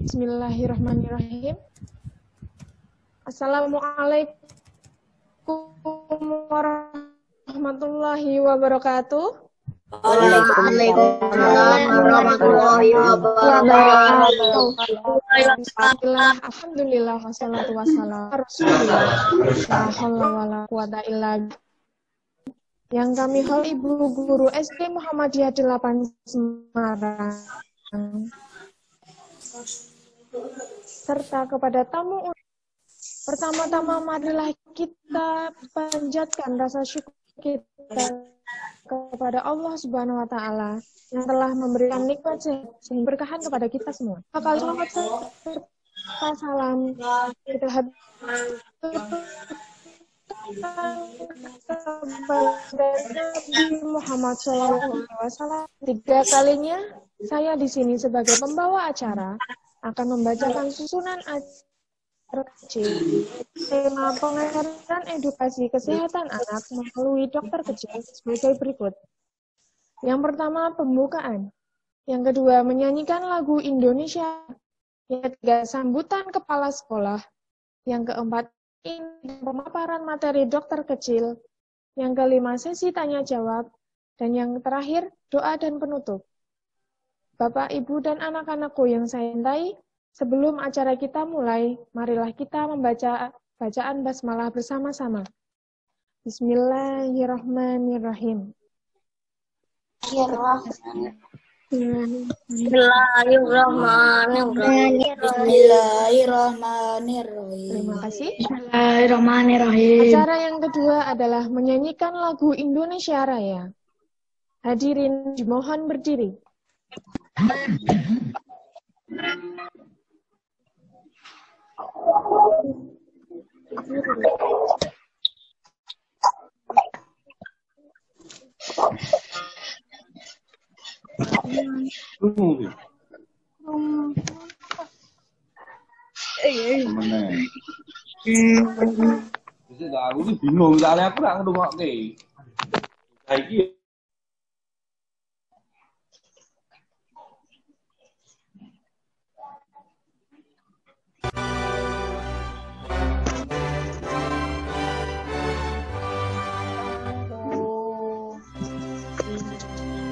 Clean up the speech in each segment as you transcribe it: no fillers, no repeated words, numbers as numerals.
Bismillahirrahmanirrahim. Assalamualaikum warahmatullahi wabarakatuh. Waalaikumsalam warahmatullahi wabarakatuh. Alhamdulillah wassalatu wassalamu ala Rasulillah. La haula wala quwata illa billah. Yang kami hormati Ibu Guru SD Muhammadiyah 8 Semarang, serta kepada tamu. Pertama-tama marilah kita panjatkan rasa syukur kita kepada Allah Subhanahu wa taala yang telah memberikan nikmat sehingga berkahan kepada kita semua. Kali selamat serta salam kita kepada Nabi Muhammad SAW. 3 kalinya saya di sini sebagai pembawa acara akan membacakan susunan acara kecil. Tema pengajaran edukasi kesehatan anak melalui dokter kecil sebagai berikut. Yang pertama, pembukaan. Yang kedua, menyanyikan lagu Indonesia. Yang ketiga, sambutan kepala sekolah. Yang keempat, pemaparan materi dokter kecil. Yang kelima, sesi tanya jawab. Dan yang terakhir, doa dan penutup. Bapak, Ibu, dan anak-anakku yang saya cintai, sebelum acara kita mulai, marilah kita membaca bacaan basmalah bersama-sama. Bismillahirrahmanirrahim. Bismillahirrahmanirrahim. Terima kasih. Bismillahirrahmanirrahim. Acara yang kedua adalah menyanyikan lagu Indonesia Raya. Hadirin dimohon berdiri. Aku tuh bingung, soalnya aku nggak ngerti. Saiki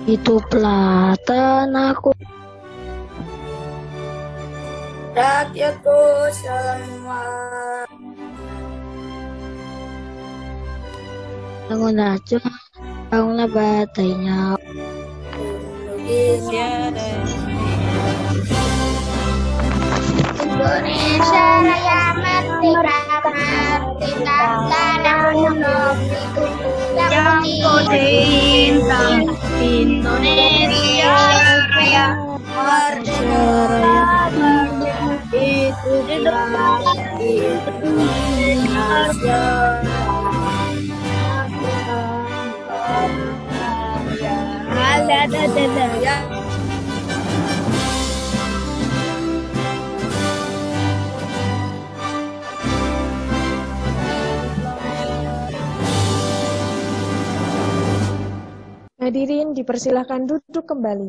Hiduplah tanahku, rakyatku semua. Bangunlah Jom, bangunlah batainya. Indonesia Raya merdeka, merdeka tanahku negeriku yang cinta. Indonesia Raya merdeka, itu Indonesia. Hadirin dipersilahkan duduk kembali.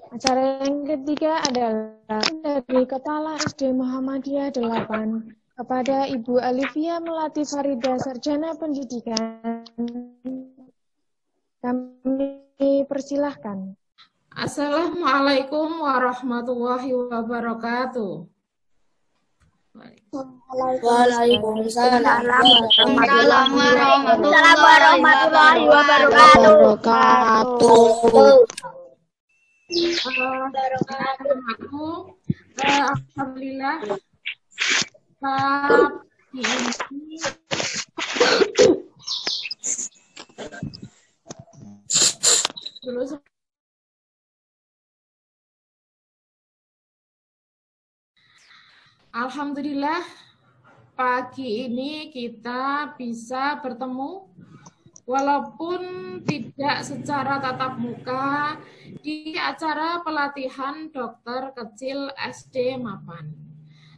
Acara yang ketiga adalah dari Kepala SD Muhammadiyah 8 kepada Ibu Alivia Melati Farida, Sarjana Pendidikan. Kami persilahkan. Assalamualaikum warahmatullahi wabarakatuh. Waalaikumsalam warahmatullahi wabarakatuh. Alhamdulillah. Alhamdulillah, pagi ini kita bisa bertemu walaupun tidak secara tatap muka di acara pelatihan dokter kecil SD Mapan.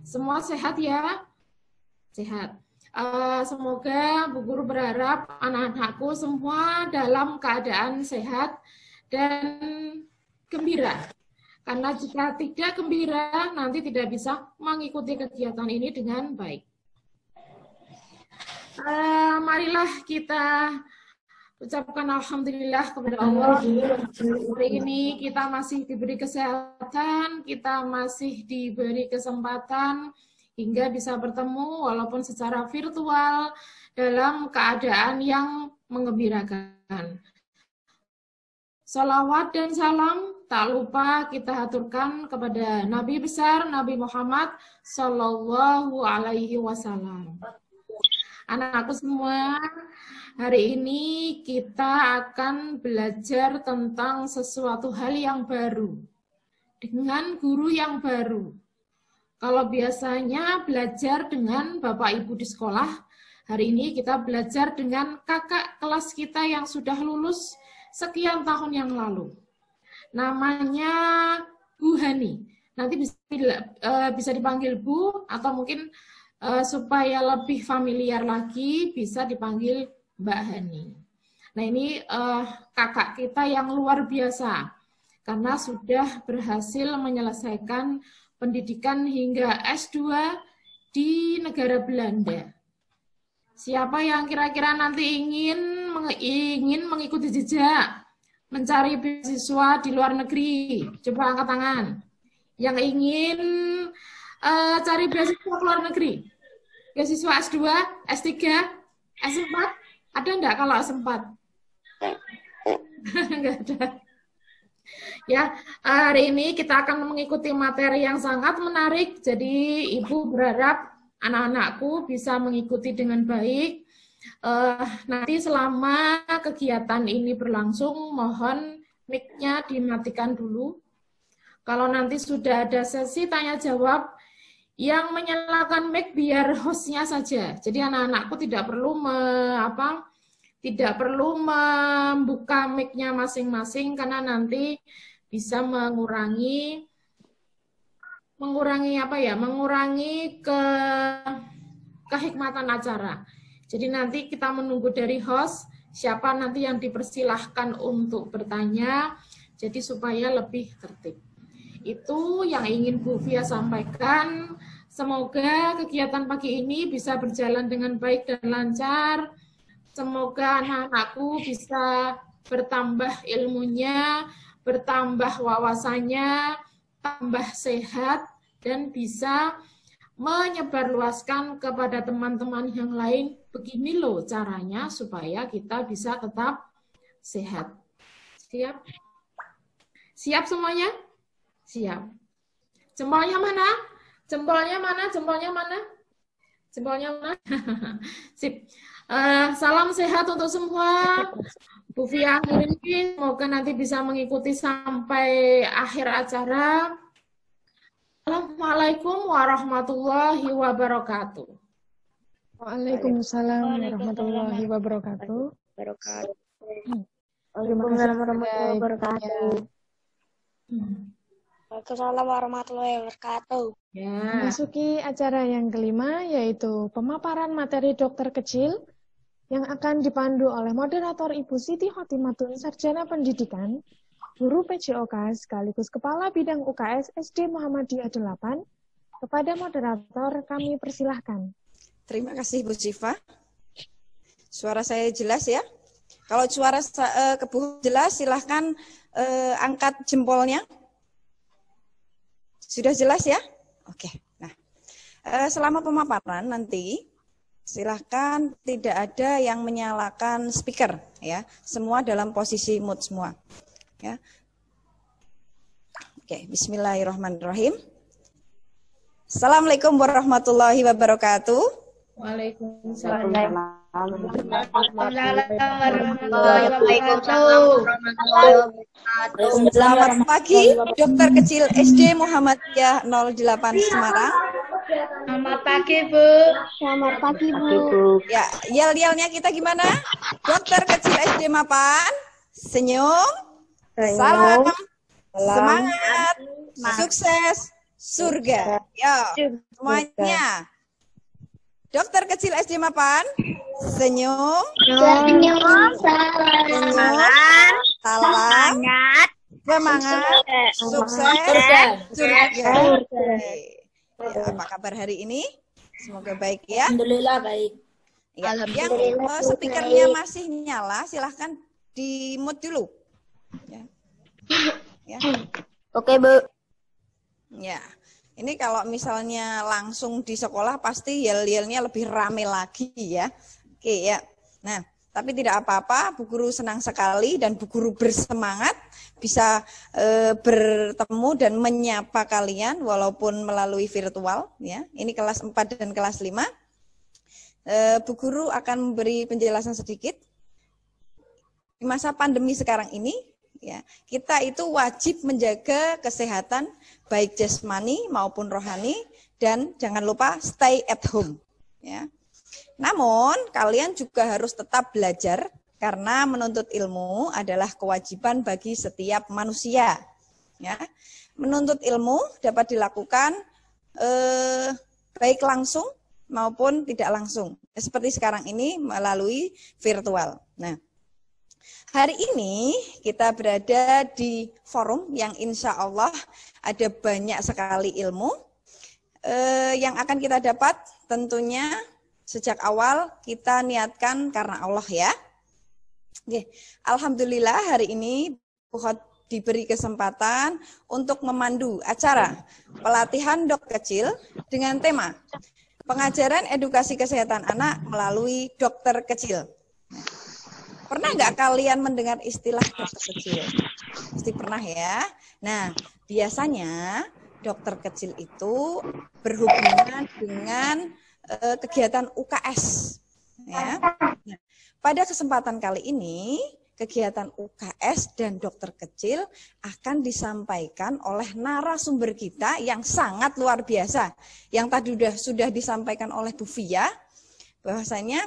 Semua sehat ya? sehat. Semoga Bu Guru berharap anak-anakku semua dalam keadaan sehat dan gembira. Karena jika tidak gembira, nanti tidak bisa mengikuti kegiatan ini dengan baik. Marilah kita ucapkan alhamdulillah kepada Allah. Hari ini kita masih diberi kesehatan, kita masih diberi kesempatan hingga bisa bertemu walaupun secara virtual dalam keadaan yang menggembirakan. Salawat dan salam tak lupa kita haturkan kepada Nabi besar Nabi Muhammad Sallallahu Alaihi Wasallam. Anak-anakku semua, hari ini kita akan belajar tentang sesuatu hal yang baru dengan guru yang baru. Kalau biasanya belajar dengan Bapak Ibu di sekolah, hari ini kita belajar dengan kakak kelas kita yang sudah lulus sekian tahun yang lalu. Namanya Bu Hani. Nanti bisa dipanggil Bu atau mungkin supaya lebih familiar lagi bisa dipanggil Mbak Hani. Nah ini kakak kita yang luar biasa karena sudah berhasil menyelesaikan pendidikan hingga S2 di negara Belanda. Siapa yang kira-kira nanti ingin mengikuti jejak, mencari beasiswa di luar negeri? Coba angkat tangan. Yang ingin cari beasiswa ke luar negeri? Beasiswa S2, S3, S4? Ada enggak kalau S4? Enggak ada. Ya, hari ini kita akan mengikuti materi yang sangat menarik. Jadi, Ibu berharap anak-anakku bisa mengikuti dengan baik. Nanti selama kegiatan ini berlangsung, mohon mic-nya dimatikan dulu. Kalau nanti sudah ada sesi tanya-jawab, yang menyalakan mic biar hostnya saja. Jadi, anak-anakku tidak perlu membuka mic-nya masing-masing karena nanti bisa mengurangi kehikmatan acara. Jadi nanti kita menunggu dari host siapa nanti yang dipersilahkan untuk bertanya. Jadi supaya lebih tertib. Itu yang ingin Bu Fia sampaikan. Semoga kegiatan pagi ini bisa berjalan dengan baik dan lancar. Semoga anak-anakku bisa bertambah ilmunya, bertambah wawasannya, tambah sehat, dan bisa menyebarluaskan kepada teman-teman yang lain. Begini loh caranya supaya kita bisa tetap sehat. Siap? Siap semuanya? Siap. Jempolnya mana? Jempolnya mana? Jempolnya mana? Jempolnya mana? Sip. Salam sehat untuk semua. Bu Fia akhiri, semoga nanti bisa mengikuti sampai akhir acara. Assalamualaikum warahmatullahi wabarakatuh. Waalaikumsalam warahmatullahi wabarakatuh. Waalaikumsalam warahmatullahi wabarakatuh. Waalaikumsalam warahmatullahi wabarakatuh. Ya. Masuki acara yang kelima, yaitu pemaparan materi dokter kecil yang akan dipandu oleh moderator Ibu Siti Khotimatun, Sarjana Pendidikan, Guru PJOK sekaligus Kepala Bidang UKS SD Muhammadiyah 8. Kepada moderator kami persilahkan. Terima kasih Bu Siva. Suara saya jelas ya? Kalau suara Bu jelas silahkan angkat jempolnya. Sudah jelas ya? Oke. Nah, selama pemaparan nanti silahkan tidak ada yang menyalakan speaker ya. Semua dalam posisi mute semua. Ya. Oke, bismillahirrahmanirrahim. Assalamualaikum warahmatullahi wabarakatuh. Waalaikumsalam. Selamat pagi, Dokter Kecil SD Muhammadiyah 08 Semarang. Selamat pagi, Bu. Selamat pagi, Bu. Ya, yel-yelnya kita gimana? Dokter Kecil SD Mapan, senyum, salam, semangat, sukses, surga. Ya, semuanya. Dokter kecil SD Mapan, senyum. Senyum. Semangat. Salam. Semangat. Sukses. Surga. Ya, apa kabar hari ini? Semoga baik ya. Alhamdulillah baik. Ya, yang Alhamdulillah speakernya baik. masih nyala, silahkan di mute dulu. Ya. Ya. Oke, Bu. Ya. Ini kalau misalnya langsung di sekolah pasti yel-yelnya lebih rame lagi ya. Oke ya. Nah, tapi tidak apa-apa, Bu Guru senang sekali dan Bu Guru bersemangat bisa bertemu dan menyapa kalian walaupun melalui virtual ya. Ini kelas 4 dan kelas 5. Bu Guru akan memberi penjelasan sedikit. Di masa pandemi sekarang ini ya, kita itu wajib menjaga kesehatan baik jasmani maupun rohani dan jangan lupa stay at home ya. Namun kalian juga harus tetap belajar karena menuntut ilmu adalah kewajiban bagi setiap manusia ya. Menuntut ilmu dapat dilakukan baik langsung maupun tidak langsung seperti sekarang ini melalui virtual. Nah, hari ini kita berada di forum yang insya Allah ada banyak sekali ilmu yang akan kita dapat. Tentunya sejak awal kita niatkan karena Allah ya. Oke, alhamdulillah hari ini Bukhot diberi kesempatan untuk memandu acara pelatihan dok kecil dengan tema pengajaran edukasi kesehatan anak melalui dokter kecil. Pernah nggak kalian mendengar istilah dokter kecil? Pasti pernah ya. Nah, biasanya dokter kecil itu berhubungan dengan kegiatan UKS. Ya. Nah, pada kesempatan kali ini, kegiatan UKS dan dokter kecil akan disampaikan oleh narasumber kita yang sangat luar biasa. Yang tadi sudah disampaikan oleh Bu Fia, bahwasanya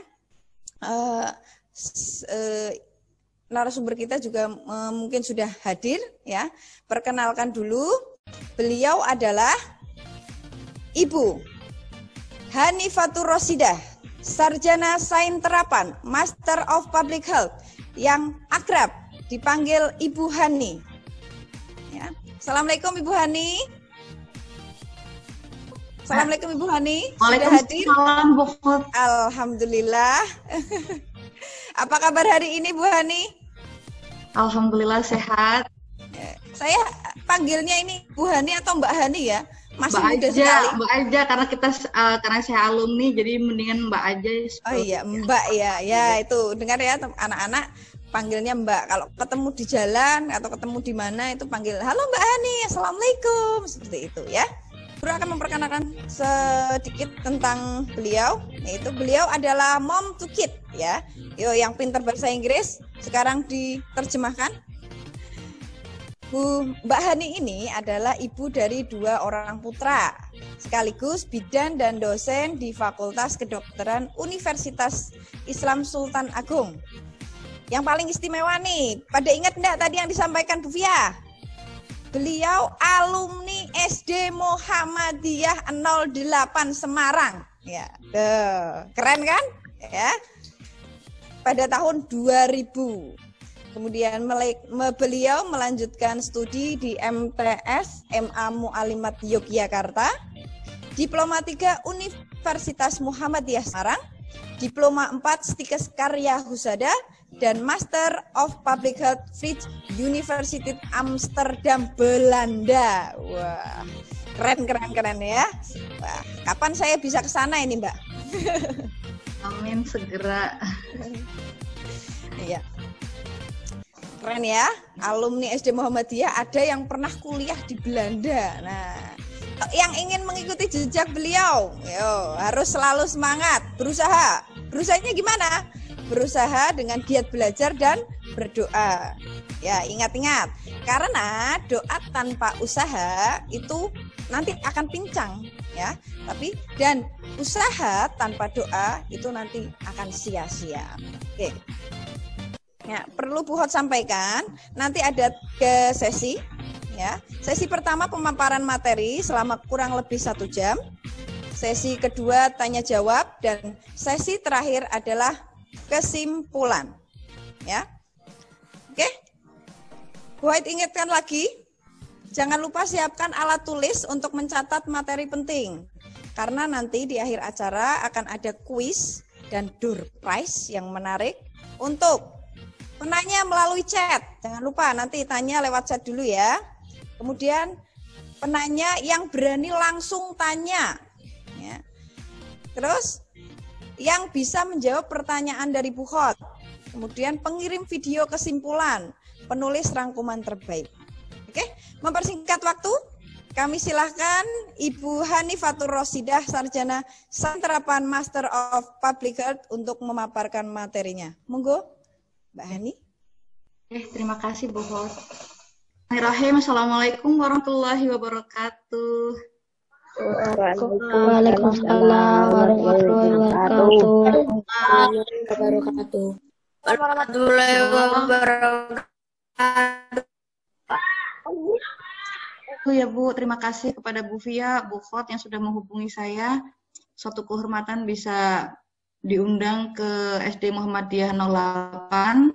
narasumber kita juga mungkin sudah hadir ya. Perkenalkan dulu, beliau adalah Ibu Hanifatur Rosidah, Sarjana Sains Terapan, Master of Public Health, yang akrab dipanggil Ibu Hani. Ya. Assalamualaikum Ibu Hani. Assalamualaikum Ibu Hani. Sudah hadir? Alhamdulillah. Apa kabar hari ini Bu Hani? Alhamdulillah sehat. Saya panggilnya ini Bu Hani atau Mbak Hani ya? Masih Mbak muda aja, sekali. Mbak aja karena karena saya alumni jadi mendingan Mbak aja. Oh iya, Mbak ya. Ya itu dengar ya anak-anak panggilnya Mbak. Kalau ketemu di jalan atau ketemu di mana itu panggil halo Mbak Hani, assalamualaikum, seperti itu ya. Guru akan memperkenalkan sedikit tentang beliau. Yaitu beliau adalah mom to kid ya. Yo yang pintar bahasa Inggris sekarang diterjemahkan. Bu Mbak Hani ini adalah ibu dari 2 orang putra, sekaligus bidan dan dosen di Fakultas Kedokteran Universitas Islam Sultan Agung. Yang paling istimewa nih, pada ingat enggak tadi yang disampaikan Bu Fia? Beliau alumni SD Muhammadiyah 08 Semarang. Ya, keren kan? Ya. Pada tahun 2000. Kemudian beliau melanjutkan studi di MTS MA Mu'alimat Yogyakarta, Diploma 3 Universitas Muhammadiyah Semarang, Diploma 4 Stikes Karya Husada, dan Master of Public Health Vrije University Amsterdam, Belanda. Wah, keren ya. Wah, kapan saya bisa ke sana ini, Mbak? Amin, segera. Iya. Keren ya, alumni SD Muhammadiyah ada yang pernah kuliah di Belanda. Nah, yang ingin mengikuti jejak beliau, harus selalu semangat, berusaha. Berusahanya gimana? Berusaha dengan giat belajar dan berdoa. Ya, ingat-ingat, karena doa tanpa usaha itu nanti akan pincang, ya. Dan usaha tanpa doa itu nanti akan sia-sia. Oke. Ya, perlu Bu Hot sampaikan, nanti ada 3 sesi. Ya. Sesi pertama pemaparan materi selama kurang lebih 1 jam. Sesi kedua tanya jawab dan sesi terakhir adalah kesimpulan. Ya. Oke. Bu Haid ingatkan lagi, jangan lupa siapkan alat tulis untuk mencatat materi penting. Karena nanti di akhir acara akan ada kuis dan door prize yang menarik untuk penanya melalui chat. Jangan lupa nanti tanya lewat chat dulu ya. Kemudian penanya yang berani langsung tanya. Ya. Terus yang bisa menjawab pertanyaan dari Bu Hot. Kemudian pengirim video kesimpulan, penulis rangkuman terbaik. Oke, mempersingkat waktu, kami silahkan Ibu Hanifatur Rosidah, Sarjana Santerapan Master of Public Health untuk memaparkan materinya. Monggo, Mbak Hani. Terima kasih Bu Hot. Bismillahirrahmanirrahim. Assalamualaikum warahmatullahi wabarakatuh. Waalaikumsalam warahmatullahi wabarakatuh. Warahmatullahi wabarakatuh. Ya Bu, terima kasih kepada Bu Fia, Bu Hot yang sudah menghubungi saya. Suatu kehormatan bisa diundang ke SD Muhammadiyah 08,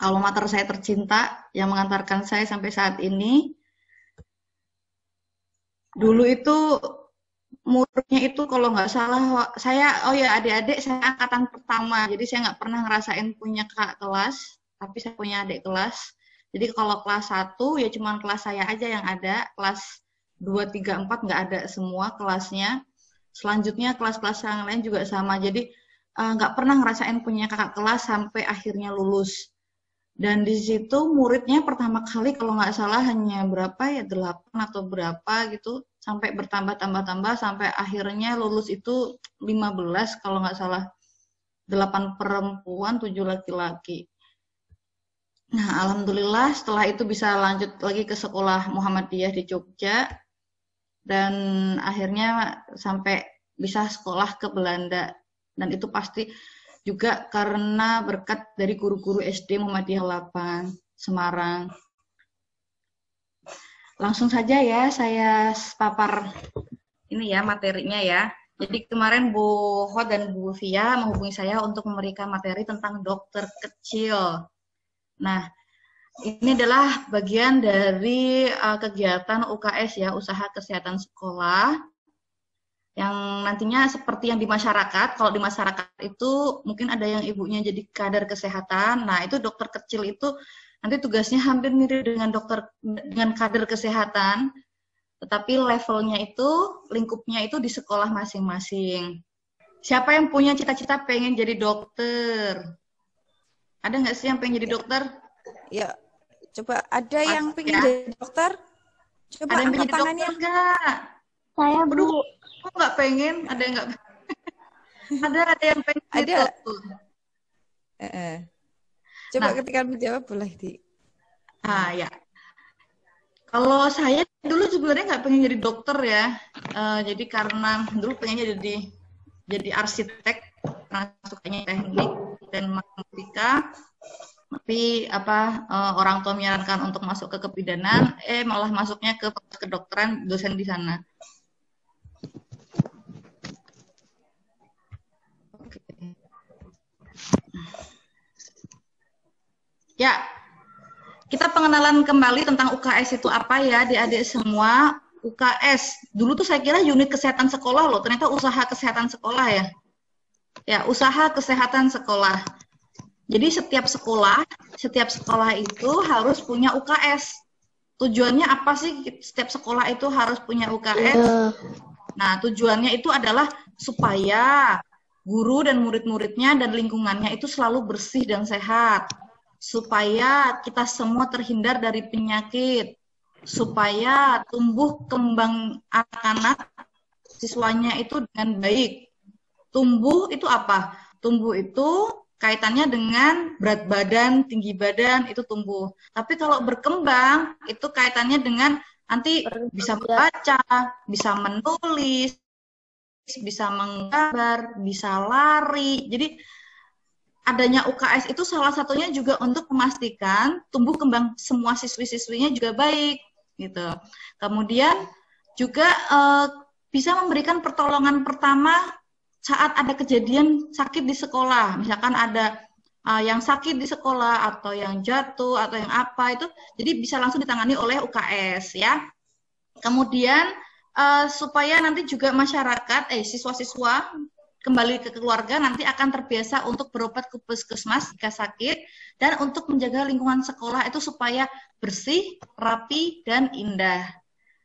alma mater saya tercinta yang mengantarkan saya sampai saat ini. Dulu itu muridnya itu kalau nggak salah saya, adik-adik saya angkatan pertama, jadi saya nggak pernah ngerasain punya kakak kelas, tapi saya punya adik kelas. Jadi kalau kelas 1 ya cuma kelas saya aja yang ada, kelas 2, 3, 4 nggak ada semua kelasnya. Selanjutnya kelas-kelas yang lain juga sama, jadi nggak pernah ngerasain punya kakak kelas sampai akhirnya lulus. Dan di situ muridnya pertama kali kalau nggak salah hanya berapa ya, 8 atau berapa gitu, sampai bertambah sampai akhirnya lulus itu 15 kalau nggak salah, 8 perempuan 7 laki-laki. Nah, alhamdulillah setelah itu bisa lanjut lagi ke sekolah Muhammadiyah di Jogja dan akhirnya sampai bisa sekolah ke Belanda, dan itu pasti juga karena berkat dari guru-guru SD Muhammadiyah 8 Semarang. Langsung saja ya saya papar ini ya materinya ya. Jadi kemarin Bu Hot dan Bu Fia menghubungi saya untuk memberikan materi tentang dokter kecil. Nah, ini adalah bagian dari kegiatan UKS ya, usaha kesehatan sekolah, yang nantinya seperti yang di masyarakat. Kalau di masyarakat itu mungkin ada yang ibunya jadi kader kesehatan. Nah, itu dokter kecil itu nanti tugasnya hampir mirip dengan kader kesehatan, tetapi levelnya itu, lingkupnya itu di sekolah masing-masing. Siapa yang punya cita-cita pengen jadi dokter? Ada nggak sih yang pengen jadi dokter? Ya, coba ada yang pengen jadi dokter? Coba ada yang pengen jadi tangannya. dokter nggak? Saya Bu. Kok nggak pengen? Ada yang nggak? ada yang pengen. Ada. Coba ketika menjawab boleh di. Ya. Kalau saya dulu sebenarnya nggak pengen jadi dokter ya. Jadi karena dulu pengennya jadi arsitek, karena sukanya teknik dan matematika. Tapi orang tua menyarankan untuk masuk ke kebidanan, malah masuknya ke kedokteran, dosen di sana. Ya, kita pengenalan kembali tentang UKS itu apa ya, adik-adik semua. UKS, dulu tuh saya kira unit kesehatan sekolah loh, ternyata usaha kesehatan sekolah ya. Ya, usaha kesehatan sekolah. Jadi setiap sekolah itu harus punya UKS. Tujuannya apa sih setiap sekolah itu harus punya UKS? Nah, tujuannya itu adalah supaya guru dan murid-muridnya dan lingkungannya itu selalu bersih dan sehat. Supaya kita semua terhindar dari penyakit, supaya tumbuh kembang anak-anak siswanya itu dengan baik. Tumbuh itu apa? Tumbuh itu kaitannya dengan berat badan, tinggi badan, itu tumbuh. Tapi kalau berkembang, itu kaitannya dengan nanti bisa membaca, bisa menulis, bisa menggambar, bisa lari. Jadi adanya UKS itu salah satunya juga untuk memastikan tumbuh kembang semua siswi-siswinya juga baik gitu. Kemudian juga bisa memberikan pertolongan pertama saat ada kejadian sakit di sekolah. Misalkan ada yang sakit di sekolah atau yang jatuh atau yang apa itu, jadi bisa langsung ditangani oleh UKS ya. Kemudian supaya nanti juga masyarakat, siswa-siswa kembali ke keluarga nanti akan terbiasa untuk berobat ke puskesmas jika sakit, dan untuk menjaga lingkungan sekolah itu supaya bersih, rapi, dan indah.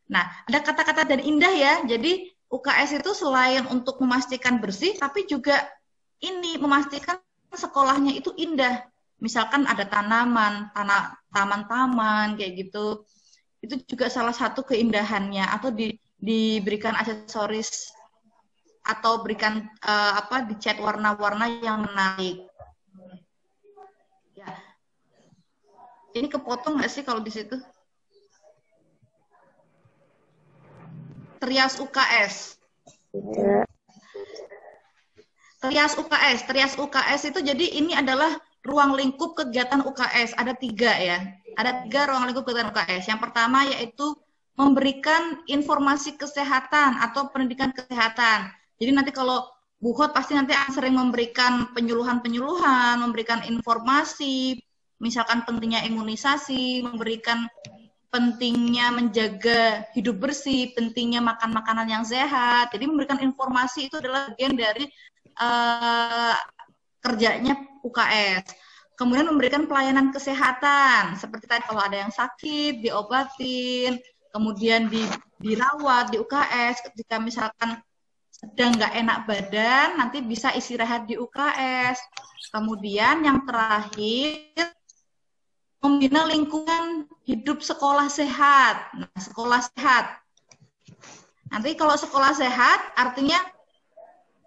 Nah, ada kata-kata dan indah ya, jadi UKS itu selain untuk memastikan bersih, tapi juga ini memastikan sekolahnya itu indah. Misalkan ada tanaman, taman-taman kayak gitu. Itu juga salah satu keindahannya, atau diberikan aksesoris atau berikan dicat warna-warna yang menarik. Ya. Ini kepotong nggak sih kalau di situ? Trias UKS. Trias UKS itu jadi ini adalah ruang lingkup kegiatan UKS. Ada 3 ya. Ada 3 ruang lingkup kegiatan UKS. Yang pertama yaitu memberikan informasi kesehatan atau pendidikan kesehatan. Jadi nanti kalau Bu Hot pasti nanti akan sering memberikan penyuluhan-penyuluhan, memberikan informasi, misalkan pentingnya imunisasi, memberikan pentingnya menjaga hidup bersih, pentingnya makan makanan yang sehat. Jadi memberikan informasi itu adalah bagian dari kerjanya UKS. Kemudian memberikan pelayanan kesehatan, seperti tadi kalau ada yang sakit, diobatin, kemudian dirawat di UKS, ketika misalkan sedang nggak enak badan, nanti bisa istirahat di UKS. Kemudian yang terakhir, membina lingkungan hidup sekolah sehat. Nah, sekolah sehat. Nanti kalau sekolah sehat, artinya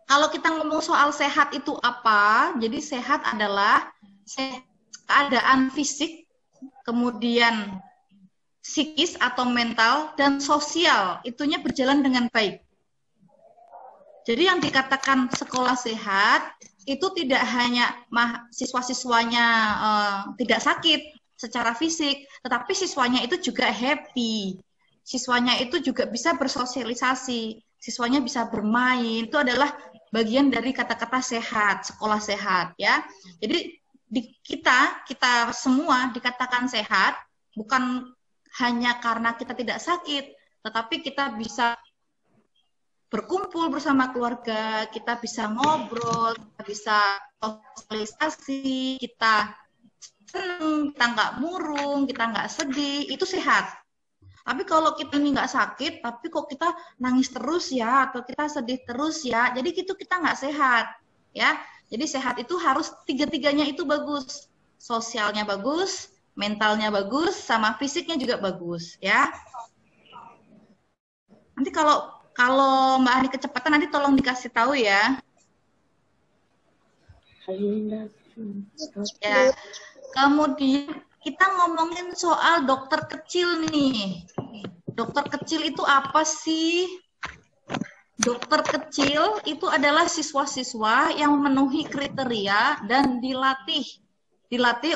kalau kita ngomong soal sehat itu apa? Jadi sehat adalah keadaan fisik, kemudian psikis atau mental, dan sosial. Itunya berjalan dengan baik. Jadi yang dikatakan sekolah sehat, itu tidak hanya siswa-siswanya tidak sakit secara fisik, tetapi siswanya itu juga happy. Siswanya itu juga bisa bersosialisasi, siswanya bisa bermain. Itu adalah bagian dari kata-kata sehat, sekolah sehat ya. Jadi kita semua dikatakan sehat bukan hanya karena kita tidak sakit, tetapi kita bisa berkumpul bersama keluarga, kita bisa ngobrol, kita bisa sosialisasi, kita senang, kita nggak murung, kita nggak sedih, itu sehat. Tapi kalau kita ini nggak sakit, tapi kok kita nangis terus ya, atau kita sedih terus ya, jadi gitu kita nggak sehat, ya. Jadi sehat itu harus 3-tiganya itu bagus, sosialnya bagus, mentalnya bagus, sama fisiknya juga bagus, ya. Nanti kalau Mbak Ani kecepatan nanti tolong dikasih tahu ya. Ya. Kemudian kita ngomongin soal dokter kecil nih. Dokter kecil itu apa sih? Dokter kecil itu adalah siswa-siswa yang memenuhi kriteria dan dilatih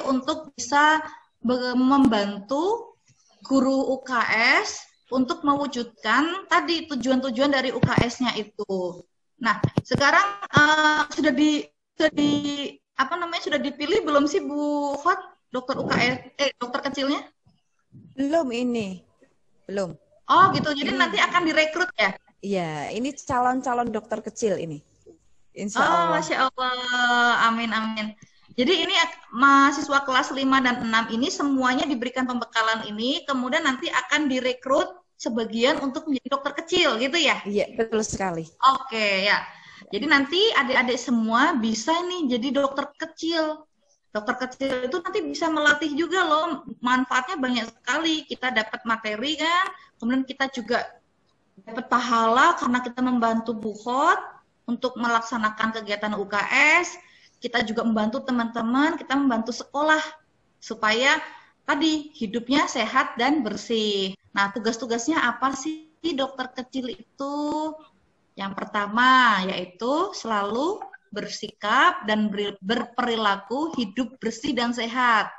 untuk bisa membantu guru UKS untuk mewujudkan tadi tujuan-tujuan dari UKS-nya itu. Nah, sekarang sudah dipilih belum sih Bu Hot dokter UKS dokter kecilnya? Belum. Oh, gitu. Jadi nanti akan direkrut ya? Iya, ini calon-calon dokter kecil ini. Insya Allah. Oh, Masya Allah. Amin, amin. Jadi ini mahasiswa kelas 5 dan 6 ini semuanya diberikan pembekalan ini, kemudian nanti akan direkrut sebagian untuk menjadi dokter kecil, gitu ya? Iya, betul sekali. Oke, ya. Jadi nanti adik-adik semua bisa nih jadi dokter kecil. Dokter kecil itu nanti bisa melatih juga loh, manfaatnya banyak sekali. Kita dapat materi kan, kemudian kita juga dapat pahala karena kita membantu Bu Hot untuk melaksanakan kegiatan UKS. Kita juga membantu teman-teman, kita membantu sekolah supaya tadi hidupnya sehat dan bersih. Nah, tugas-tugasnya apa sih dokter kecil itu? Yang pertama yaitu selalu bersikap dan berperilaku hidup bersih dan sehat.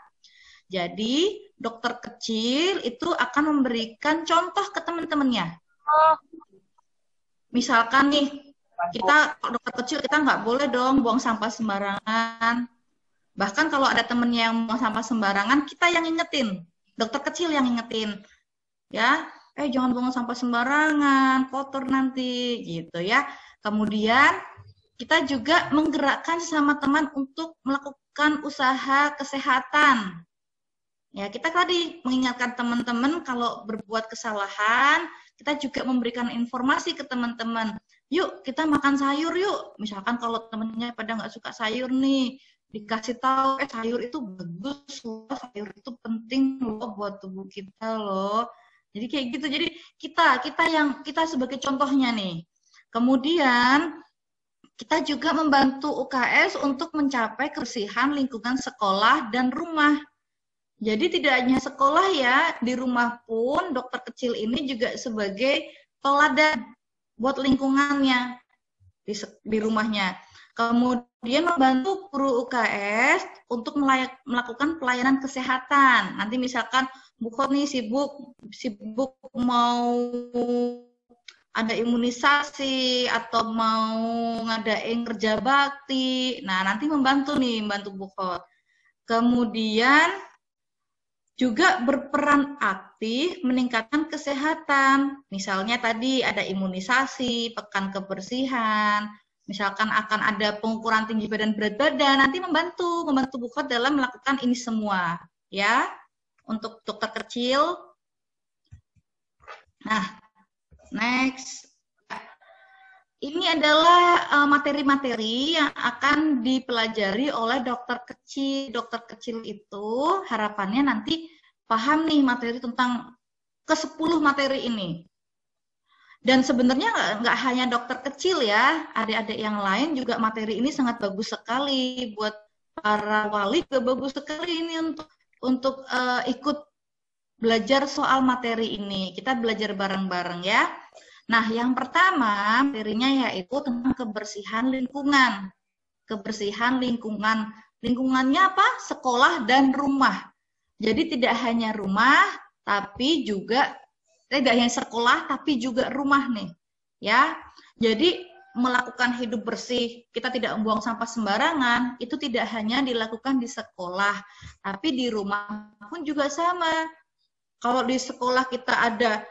Jadi, dokter kecil itu akan memberikan contoh ke teman-temannya. misalkan nih, kita kalau dokter kecil kita nggak boleh dong buang sampah sembarangan. Bahkan kalau ada temennya yang buang sampah sembarangan, kita yang ingetin, dokter kecil yang ingetin, ya, jangan buang sampah sembarangan, kotor nanti, gitu ya. Kemudian kita juga menggerakkan sesama teman untuk melakukan usaha kesehatan. Ya, kita tadi mengingatkan teman-teman kalau berbuat kesalahan, kita juga memberikan informasi ke teman-teman. Yuk, kita makan sayur yuk. Misalkan kalau temennya pada nggak suka sayur nih, dikasih tahu, sayur itu bagus loh, sayur itu penting loh buat tubuh kita loh. Jadi kayak gitu. Jadi kita sebagai contohnya nih. Kemudian kita juga membantu UKS untuk mencapai kebersihan lingkungan sekolah dan rumah. Jadi tidak hanya sekolah ya, di rumah pun dokter kecil ini juga sebagai teladan buat lingkungannya di rumahnya. Kemudian membantu guru UKS untuk melakukan pelayanan kesehatan. Nanti misalkan Bu Khot nih sibuk mau ada imunisasi atau mau ngadain kerja bakti. Nah, nanti membantu Bu Khot. Kemudian juga berperan aktif meningkatkan kesehatan. Misalnya tadi ada imunisasi, pekan kebersihan, misalkan akan ada pengukuran tinggi badan berat badan, nanti membantu Bu Khot dalam melakukan ini semua, ya, untuk dokter kecil. Nah, next. Ini adalah materi-materi yang akan dipelajari oleh dokter kecil. Dokter kecil itu harapannya nanti paham nih materi tentang ke-10 materi ini. Dan sebenarnya nggak hanya dokter kecil ya, adik-adik yang lain juga materi ini sangat bagus sekali. Buat para wali juga bagus sekali ini untuk ikut belajar soal materi ini. Kita belajar bareng-bareng ya. Nah, yang pertama materinya yaitu tentang kebersihan lingkungan. Kebersihan lingkungan. Lingkungannya apa? Sekolah dan rumah. Jadi tidak hanya rumah, tapi juga tidak hanya sekolah, tapi juga rumah nih. Ya, jadi melakukan hidup bersih, kita tidak membuang sampah sembarangan, itu tidak hanya dilakukan di sekolah, tapi di rumah pun juga sama. Kalau di sekolah kita ada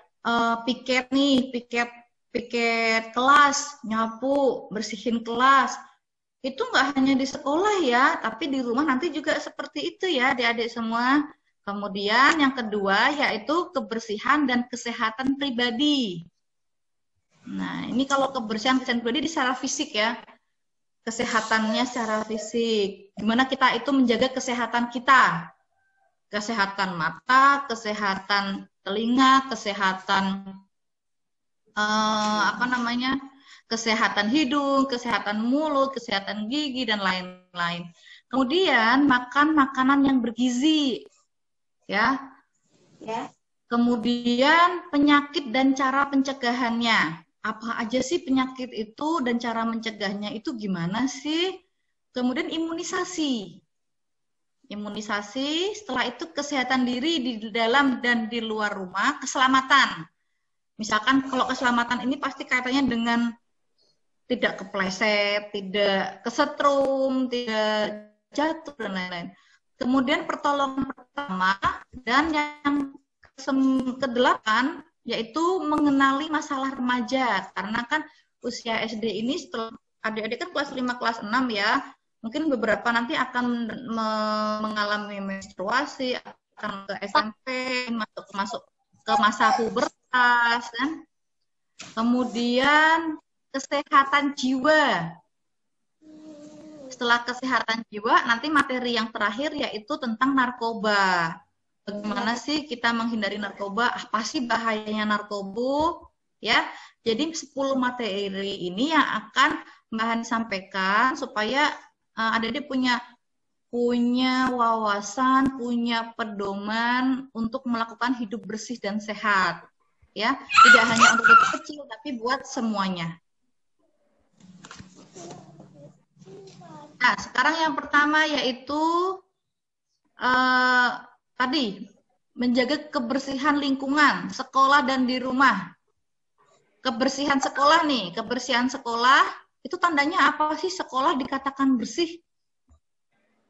piket kelas, nyapu, bersihin kelas. Itu nggak hanya di sekolah ya, tapi di rumah nanti juga seperti itu ya adik-adik semua. Kemudian yang kedua yaitu kebersihan dan kesehatan pribadi. Nah, ini kalau kebersihan pribadi secara fisik ya. Kesehatannya secara fisik. Gimana kita itu menjaga kesehatan kita. Kesehatan mata, kesehatan telinga, kesehatan kesehatan hidung, kesehatan mulut, kesehatan gigi dan lain-lain. Kemudian makan makanan yang bergizi, ya. Kemudian penyakit dan cara pencegahannya. Apa aja sih penyakit itu dan cara mencegahnya itu gimana sih? Kemudian imunisasi. Imunisasi, setelah itu kesehatan diri di dalam dan di luar rumah, keselamatan. Misalkan kalau keselamatan ini pasti kaitannya dengan tidak kepleset, tidak kesetrum, tidak jatuh, dan lain-lain. Kemudian pertolongan pertama, dan yang ke-8, yaitu mengenali masalah remaja. Karena kan usia SD ini setelah adik-adik kan kelas 5, kelas 6 ya, mungkin beberapa nanti akan mengalami menstruasi, akan ke SMP, masuk ke masa pubertas, kan? Kemudian kesehatan jiwa. Setelah kesehatan jiwa, nanti materi yang terakhir yaitu tentang narkoba. Bagaimana sih kita menghindari narkoba? Apa sih bahayanya narkoba? Ya, jadi 10 materi ini yang akan Mbak Hani sampaikan supaya adik-adik punya wawasan, punya pedoman untuk melakukan hidup bersih dan sehat. Ya, tidak hanya untuk anak kecil tapi buat semuanya. Nah, sekarang yang pertama yaitu tadi menjaga kebersihan lingkungan, sekolah dan di rumah. kebersihan sekolah nih. Kebersihan sekolah itu tandanya apa sih sekolah dikatakan bersih?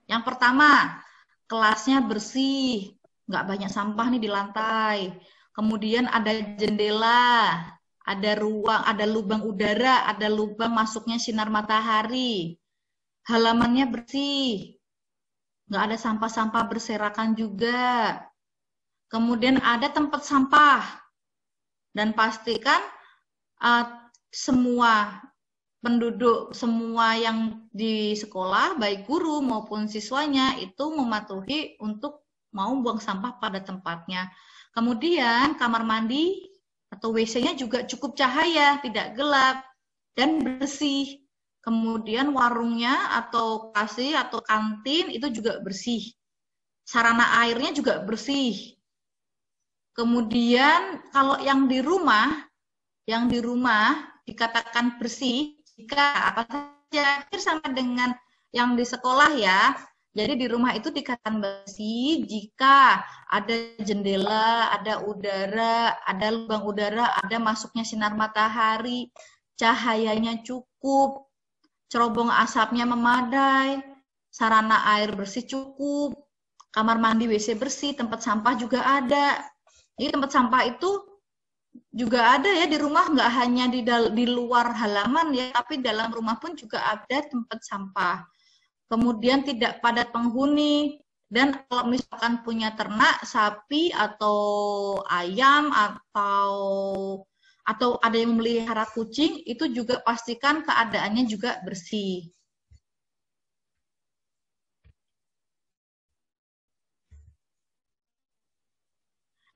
Yang pertama, kelasnya bersih, nggak banyak sampah nih di lantai. Kemudian ada jendela, ada ruang, ada lubang udara, ada lubang masuknya sinar matahari. Halamannya bersih, nggak ada sampah-sampah berserakan juga. Kemudian ada tempat sampah. Dan pastikan semua penduduk, semua yang di sekolah, baik guru maupun siswanya, itu mematuhi untuk mau buang sampah pada tempatnya. Kemudian kamar mandi atau WC-nya juga cukup cahaya, tidak gelap, dan bersih. Kemudian warungnya atau kasih atau kantin itu juga bersih. Sarana airnya juga bersih. Kemudian kalau yang di rumah dikatakan bersih jika apa saja hampir sama dengan yang di sekolah ya. Jadi di rumah itu dikatakan bersih jika ada jendela, ada udara, ada lubang udara, ada masuknya sinar matahari, cahayanya cukup, cerobong asapnya memadai, sarana air bersih cukup, kamar mandi WC bersih, tempat sampah juga ada. Jadi tempat sampah itu juga ada ya di rumah, nggak hanya di luar halaman ya, tapi dalam rumah pun juga ada tempat sampah. Kemudian tidak padat penghuni, dan kalau misalkan punya ternak, sapi atau ayam atau ada yang memelihara kucing, itu juga pastikan keadaannya juga bersih.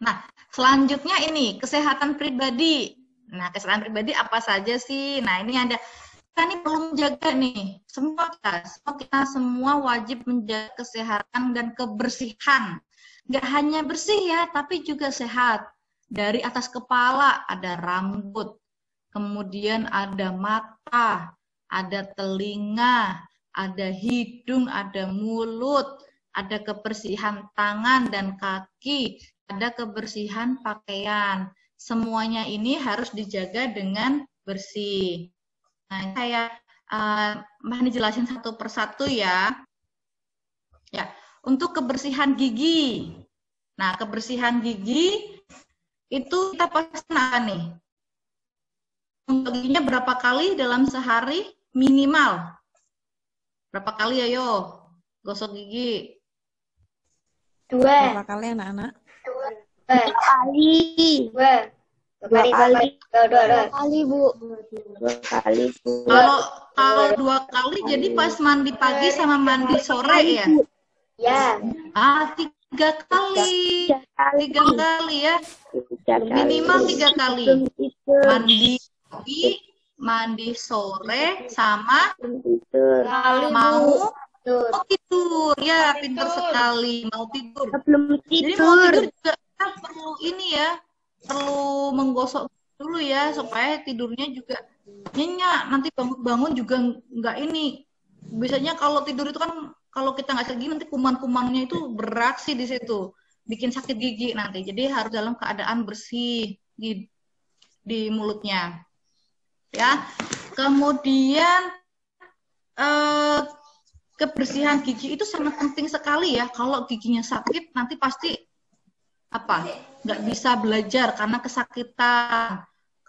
Nah, selanjutnya ini kesehatan pribadi. Nah, kesehatan pribadi apa saja sih? Nah, ini ada, kita ini perlu menjaga nih. Kita semua wajib menjaga kesehatan dan kebersihan. Nggak hanya bersih ya, tapi juga sehat. Dari atas kepala ada rambut, kemudian ada mata, ada telinga, ada hidung, ada mulut, ada kebersihan tangan dan kaki, ada kebersihan pakaian. Semuanya ini harus dijaga dengan bersih. Nah, saya ini jelasin satu persatu ya. Ya, untuk kebersihan gigi. Nah, kebersihan gigi itu kita pasti apa nih? Untuk giginya berapa kali dalam sehari minimal? Berapa kali ayo gosok gigi? 2 Berapa kali anak-anak? 2 kali. 2 kali, Bu. 2 kali, Bu. Kalau 2 kali jadi pas mandi pagi sama mandi sore ya? Ya. 3 kali. 3 kali ya. Minimal 3 kali. Mandi pagi, mandi sore, sama mau tidur. Ya, pintar sekali. Mau tidur. Belum Jadi mau tidur. tidur juga kita perlu ini ya. Perlu menggosok dulu ya supaya tidurnya juga nyenyak. Nanti bangun-bangun juga nggak ini. Biasanya kalau tidur itu kan kalau kita nggak segini nanti kuman-kumannya itu beraksi di situ, bikin sakit gigi nanti. Jadi harus dalam keadaan bersih di mulutnya. Ya. Kemudian kebersihan gigi itu sangat penting sekali ya. Kalau giginya sakit nanti pasti nggak bisa belajar karena kesakitan.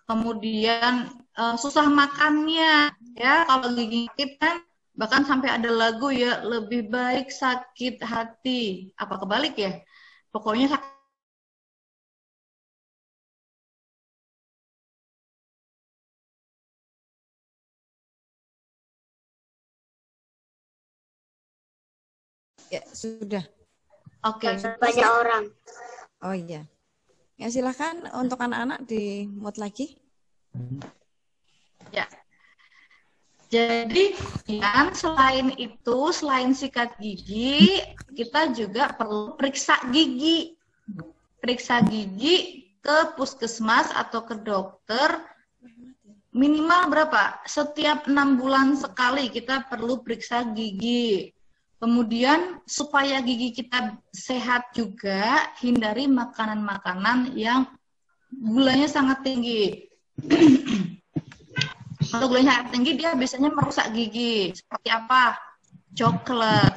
Kemudian susah makannya ya. Kalau gigi sakit kan bahkan sampai ada lagu ya, lebih baik sakit hati. Apa kebalik ya? Pokoknya sakit. Ya, sudah. Oke. Banyak orang. Oh iya. Ya, silakan untuk anak-anak di mute lagi. Ya. Jadi, selain itu, selain sikat gigi, kita juga perlu periksa gigi. Periksa gigi ke puskesmas atau ke dokter minimal berapa? Setiap 6 bulan sekali kita perlu periksa gigi. Kemudian supaya gigi kita sehat juga, hindari makanan-makanan yang gulanya sangat tinggi. Kalau gulanya tinggi dia biasanya merusak gigi. Seperti apa? Coklat,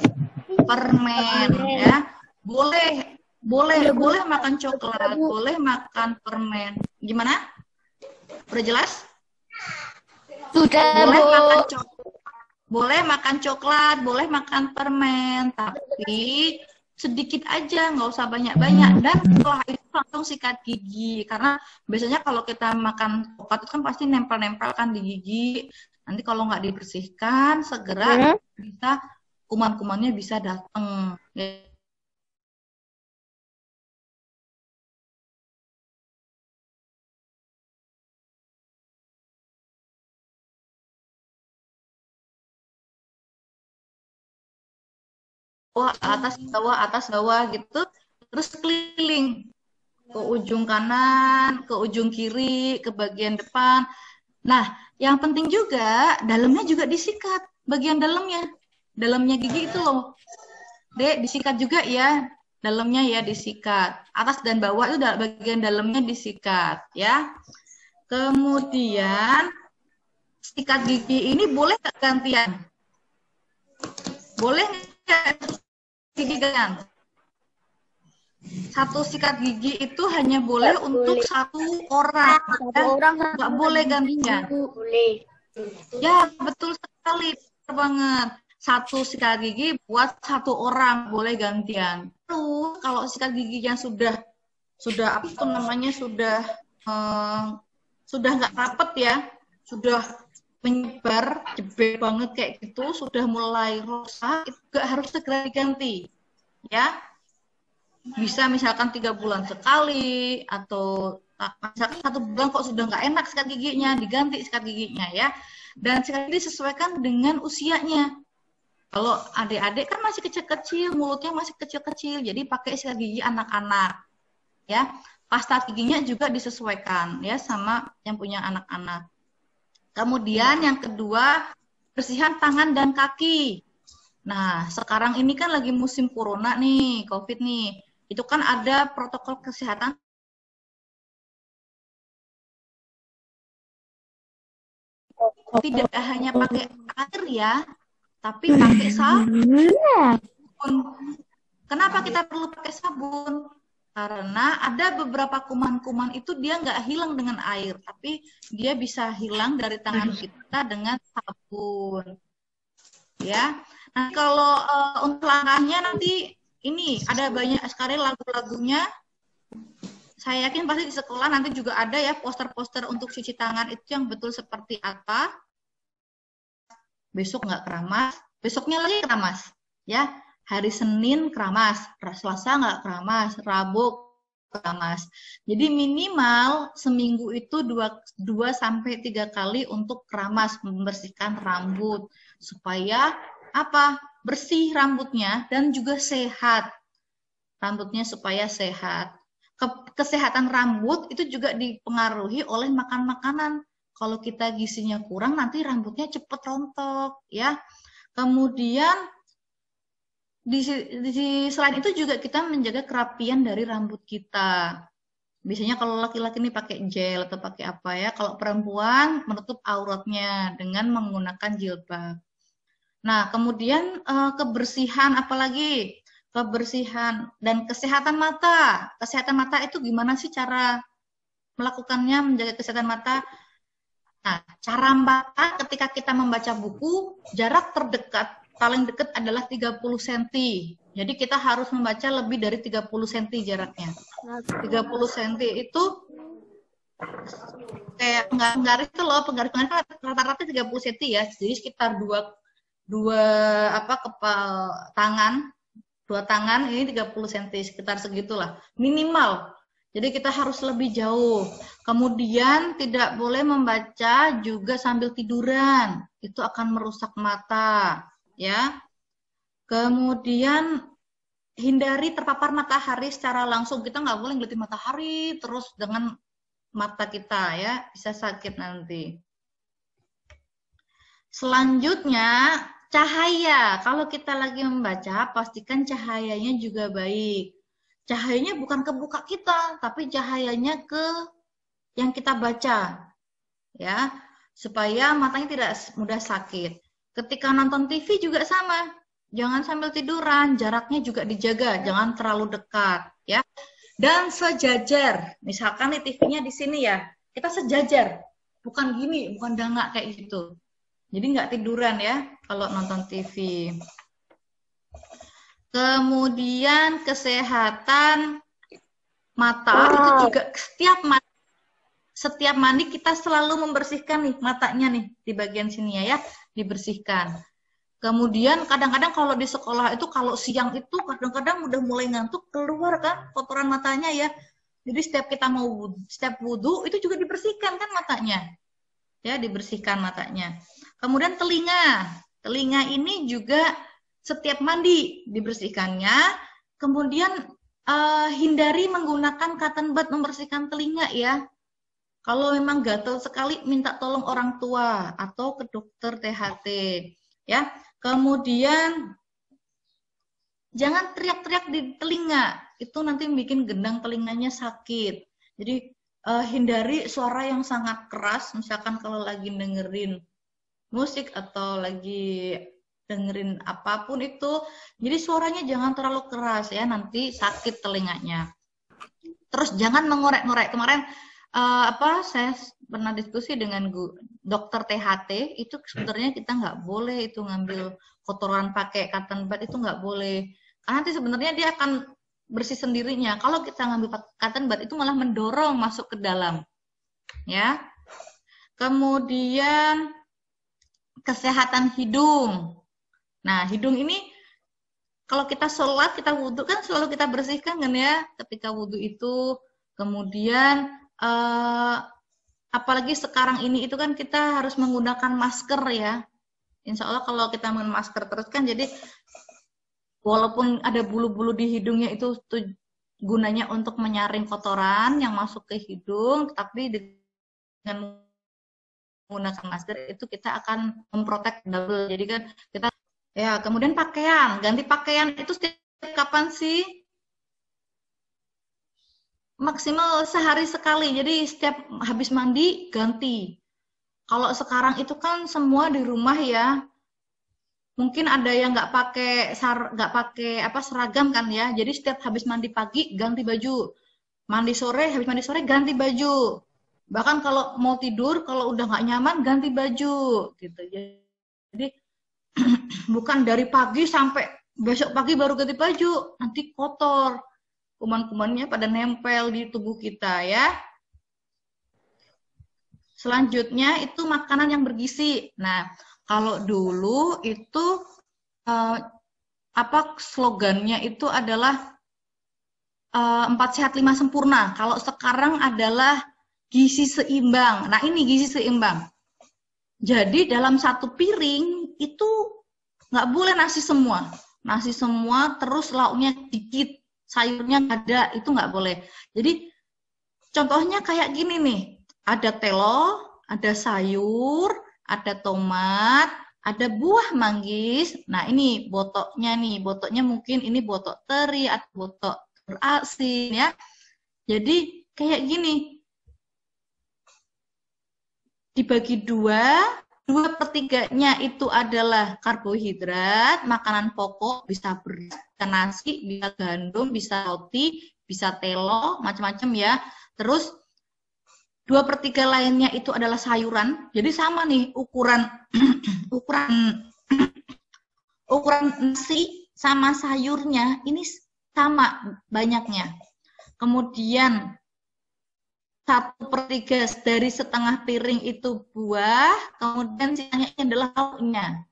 permen, ya. Boleh makan coklat, boleh makan permen. Gimana? Udah jelas? Sudah, Boleh Bu. makan coklat, boleh makan permen, tapi sedikit aja, nggak usah banyak-banyak. Dan setelah itu langsung sikat gigi, karena biasanya kalau kita makan coklat itu kan pasti nempel-nempel kan di gigi. Nanti kalau nggak dibersihkan, segera bisa kuman-kumannya bisa datang. Atas bawah gitu, terus keliling ke ujung kanan, ke ujung kiri, ke bagian depan. Nah, yang penting juga dalamnya juga disikat, bagian dalamnya gigi itu loh, Dek, disikat juga ya, dalamnya ya disikat, atas dan bawah itu bagian dalamnya disikat ya. Kemudian sikat gigi ini boleh nggak gantian? Boleh nggak gigi gantian? Satu sikat gigi itu hanya boleh untuk satu orang, nggak boleh gantian. Boleh. Ya, betul sekali, betul banget. Satu sikat gigi buat satu orang, boleh gantian. Terus kalau sikat giginya sudah apa tuh namanya, sudah nggak rapet ya, sudah menyebar, jebel banget kayak gitu, sudah mulai rusak, itu juga harus segera diganti, ya. Bisa misalkan 3 bulan sekali, atau misalkan 1 bulan kok sudah nggak enak sikat giginya, diganti sikat giginya ya. Dan sikat gigi disesuaikan dengan usianya. Kalau adik-adik kan masih kecil-kecil, mulutnya masih kecil-kecil, jadi pakai sikat gigi anak-anak ya. Pasta giginya juga disesuaikan ya sama yang punya anak-anak. Kemudian yang kedua, bersihan tangan dan kaki. Nah, sekarang ini kan lagi musim corona nih, COVID nih. Itu kan ada protokol kesehatan. Tidak hanya pakai air ya, tapi pakai sabun. Kenapa kita perlu pakai sabun? Karena ada beberapa kuman-kuman itu dia nggak hilang dengan air, tapi dia bisa hilang dari tangan kita dengan sabun. Ya, nah kalau untuk langkahnya nanti ini ada banyak sekali lagu-lagunya. Saya yakin pasti di sekolah nanti juga ada ya poster-poster untuk cuci tangan itu yang betul seperti apa. Besok nggak keramas, besoknya lagi keramas, ya. Hari Senin keramas, Selasa nggak keramas, Rabu keramas. Jadi minimal seminggu itu 2-3 kali untuk keramas, membersihkan rambut supaya apa? Bersih rambutnya dan juga sehat. Rambutnya supaya sehat. Kesehatan rambut itu juga dipengaruhi oleh makan makanan. Kalau kita gizinya kurang nanti rambutnya cepat rontok ya. Kemudian selain itu juga kita menjaga kerapian dari rambut kita. Biasanya kalau laki-laki ini pakai gel atau pakai apa ya. Kalau perempuan menutup auratnya dengan menggunakan jilbab. Nah, kemudian kebersihan apalagi? Kebersihan dan kesehatan mata. Kesehatan mata itu gimana sih cara melakukannya, menjaga kesehatan mata? Nah, cara mata ketika kita membaca buku, jarak terdekat paling dekat adalah 30 cm. Jadi kita harus membaca lebih dari 30 cm jaraknya. 30 cm itu kayak penggaris itu loh, penggaris rata-rata 30 cm ya. Jadi sekitar dua tangan ini 30 cm, sekitar segitulah. Minimal. Jadi kita harus lebih jauh. Kemudian tidak boleh membaca juga sambil tiduran. Itu akan merusak mata. Ya, kemudian hindari terpapar matahari secara langsung. Kita nggak boleh ngeliatin matahari terus dengan mata kita ya, bisa sakit nanti. Selanjutnya cahaya. Kalau kita lagi membaca, pastikan cahayanya juga baik. Cahayanya bukan ke muka kita, tapi cahayanya ke yang kita baca. ya, supaya matanya tidak mudah sakit. Ketika nonton TV juga sama, jangan sambil tiduran, jaraknya juga dijaga, jangan terlalu dekat, ya. Dan sejajar, misalkan nih TV-nya di sini ya, kita sejajar, bukan gini, bukan dangak kayak gitu. Jadi nggak tiduran ya kalau nonton TV. Kemudian kesehatan mata itu juga setiap mandi kita selalu membersihkan nih matanya nih di bagian sini ya, dibersihkan. Kemudian kadang-kadang kalau di sekolah itu kalau siang itu kadang-kadang udah mulai ngantuk keluar kan kotoran matanya ya. Jadi setiap kita mau setiap wudhu itu juga dibersihkan kan matanya. Ya, dibersihkan matanya. Kemudian telinga ini juga setiap mandi dibersihkannya. Kemudian hindari menggunakan cotton bud membersihkan telinga ya. Kalau memang gatal sekali minta tolong orang tua atau ke dokter THT ya. Kemudian jangan teriak-teriak di telinga, itu nanti bikin gendang telinganya sakit. Jadi hindari suara yang sangat keras, misalkan kalau lagi dengerin musik atau lagi dengerin apapun itu, jadi suaranya jangan terlalu keras ya, nanti sakit telinganya. Terus jangan mengorek-ngorek. Kemarin saya pernah diskusi dengan dokter THT, itu sebenarnya kita nggak boleh itu ngambil kotoran pakai cotton bud, itu nggak boleh. Karena nanti sebenarnya dia akan bersih sendirinya. Kalau kita ngambil cotton bud itu malah mendorong masuk ke dalam. Ya. Kemudian kesehatan hidung. Nah, hidung ini kalau kita sholat, kita wudhu kan selalu kita bersihkan kan ya ketika wudhu itu. Kemudian apalagi sekarang ini itu kan kita harus menggunakan masker ya. Insya Allah kalau kita menggunakan masker terus kan jadi walaupun ada bulu-bulu di hidungnya itu gunanya untuk menyaring kotoran yang masuk ke hidung, tapi dengan menggunakan masker itu kita akan memprotek double. Jadi kan kita ya, kemudian pakaian, ganti pakaian itu setiap kapan sih? Maksimal sehari sekali. Jadi setiap habis mandi ganti. Kalau sekarang itu kan semua di rumah ya. Mungkin ada yang nggak pakai seragam kan ya. Jadi setiap habis mandi pagi ganti baju. Mandi sore, habis mandi sore ganti baju. Bahkan kalau mau tidur, kalau udah nggak nyaman ganti baju gitu. Jadi bukan dari pagi sampai besok pagi baru ganti baju, nanti kotor. Kuman-kumannya pada nempel di tubuh kita ya. Selanjutnya itu makanan yang bergizi. Nah, kalau dulu itu slogannya itu adalah 4 sehat 5 sempurna. Kalau sekarang adalah gizi seimbang. Nah, ini gizi seimbang. Jadi dalam satu piring itu nggak boleh nasi semua. Nasi semua terus lauknya dikit, sayurnya ada, itu nggak boleh. Jadi contohnya kayak gini nih, ada telo, ada sayur, ada tomat, ada buah manggis. Nah ini botoknya mungkin ini botok teri atau botok berasin ya. Jadi kayak gini, dibagi 2/3-nya itu adalah karbohidrat, makanan pokok, bisa beras, bisa nasi, bisa gandum, bisa roti, bisa telo, macam-macam ya. Terus 2/3 lainnya itu adalah sayuran. Jadi sama nih ukuran nasi sama sayurnya ini sama banyaknya. Kemudian 1/3 dari setengah piring itu buah, kemudian sisanya adalah lauknya.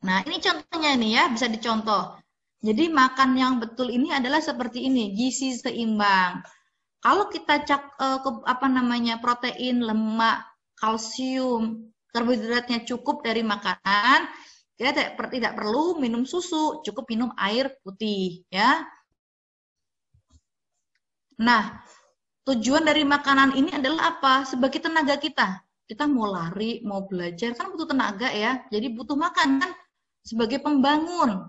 Nah, ini contohnya nih ya, bisa dicontoh. Jadi makan yang betul ini adalah seperti ini, gizi seimbang. Kalau kita protein, lemak, kalsium, karbohidratnya cukup dari makanan, kita tidak perlu minum susu, cukup minum air putih ya. Nah, tujuan dari makanan ini adalah apa? Sebagai tenaga kita. Kita mau lari, mau belajar, kan butuh tenaga ya. Jadi butuh makan kan sebagai pembangun,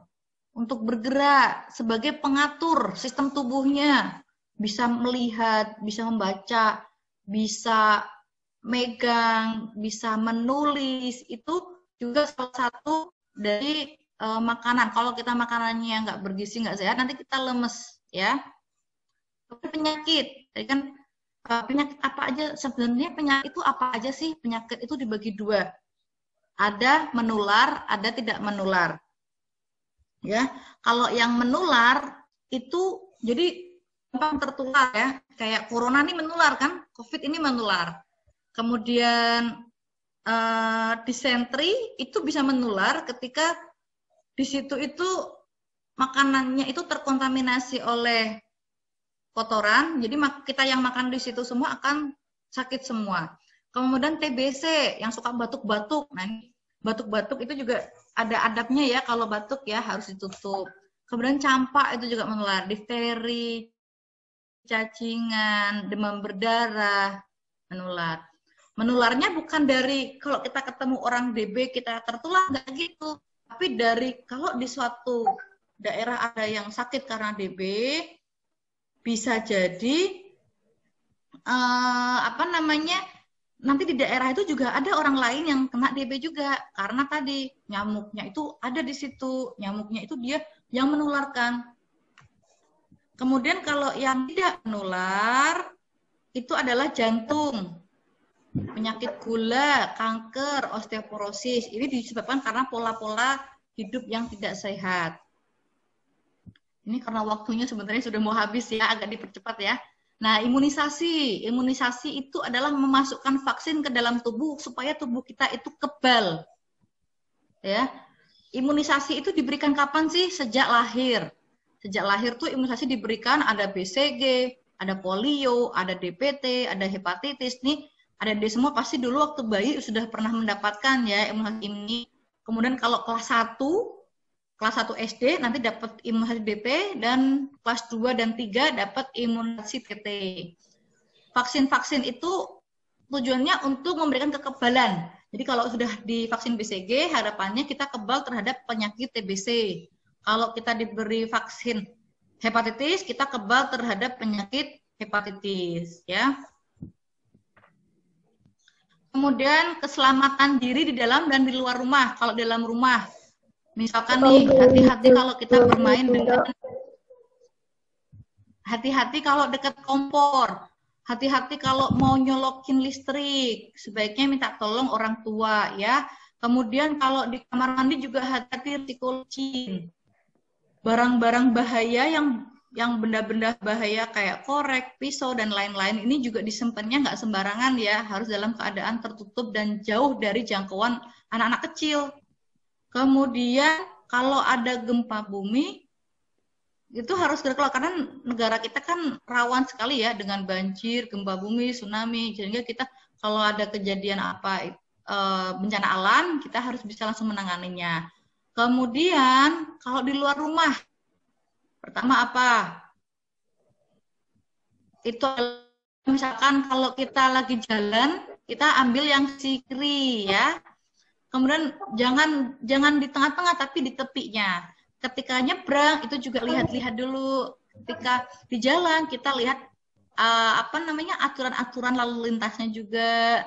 untuk bergerak, sebagai pengatur sistem tubuhnya. Bisa melihat, bisa membaca, bisa megang, bisa menulis, itu juga salah satu dari makanan. Kalau kita makanannya nggak bergizi, nggak sehat, nanti kita lemes, ya. Penyakit, jadi kan penyakit apa aja sebenarnya? Penyakit itu apa aja sih? Penyakit itu dibagi dua, ada menular, ada tidak menular. Ya, kalau yang menular itu jadi gampang tertular ya, kayak corona ini menular kan, COVID ini menular. Kemudian disentri itu bisa menular ketika di situ itu makanannya itu terkontaminasi oleh kotoran, jadi kita yang makan di situ semua akan sakit semua. Kemudian TBC yang suka batuk-batuk, nah batuk-batuk itu juga ada adabnya ya, kalau batuk ya harus ditutup. Kemudian campak itu juga menular, difteri, cacingan, demam berdarah, menular. Menularnya bukan dari kalau kita ketemu orang DB kita tertular, nggak gitu. Tapi dari kalau di suatu daerah ada yang sakit karena DB, bisa jadi nanti di daerah itu juga ada orang lain yang kena DB juga, karena tadi nyamuknya itu ada di situ, nyamuknya itu dia yang menularkan. Kemudian kalau yang tidak menular itu adalah jantung, penyakit gula, kanker, osteoporosis. Ini disebabkan karena pola-pola hidup yang tidak sehat. Ini karena waktunya sebenarnya sudah mau habis ya, agak dipercepat ya. Nah, imunisasi. Imunisasi itu adalah memasukkan vaksin ke dalam tubuh supaya tubuh kita itu kebal. Ya. Imunisasi itu diberikan kapan sih? Sejak lahir. Sejak lahir tuh imunisasi diberikan, ada BCG, ada polio, ada DPT, ada hepatitis. Nih, ada di semua pasti dulu waktu bayi sudah pernah mendapatkan ya imunisasi ini. Kemudian kalau kelas 1 SD nanti dapat imunisasi DP, dan kelas 2 dan 3 dapat imunisasi TT. Vaksin-vaksin itu tujuannya untuk memberikan kekebalan. Jadi kalau sudah divaksin BCG, harapannya kita kebal terhadap penyakit TBC. Kalau kita diberi vaksin hepatitis, kita kebal terhadap penyakit hepatitis, ya. Kemudian keselamatan diri di dalam dan di luar rumah. Kalau di dalam rumah, misalkan nih, hati-hati kalau kita bermain dengan, hati-hati kalau dekat kompor, hati-hati kalau mau nyolokin listrik, sebaiknya minta tolong orang tua ya. Kemudian kalau di kamar mandi juga hati-hati risiko licin. Barang-barang bahaya yang benda-benda bahaya kayak korek, pisau, dan lain-lain ini juga disimpannya nggak sembarangan ya, harus dalam keadaan tertutup dan jauh dari jangkauan anak-anak kecil. Kemudian kalau ada gempa bumi, itu harus segera keluar, karena negara kita kan rawan sekali ya dengan banjir, gempa bumi, tsunami, sehingga kita kalau ada kejadian apa bencana alam, kita harus bisa langsung menanganinya. Kemudian kalau di luar rumah, pertama apa? Itu misalkan kalau kita lagi jalan, kita ambil yang sisi kiri ya. Kemudian jangan di tengah-tengah tapi di tepinya. Ketika nyebrang itu juga lihat-lihat dulu. Ketika di jalan kita lihat aturan-aturan lalu lintasnya juga.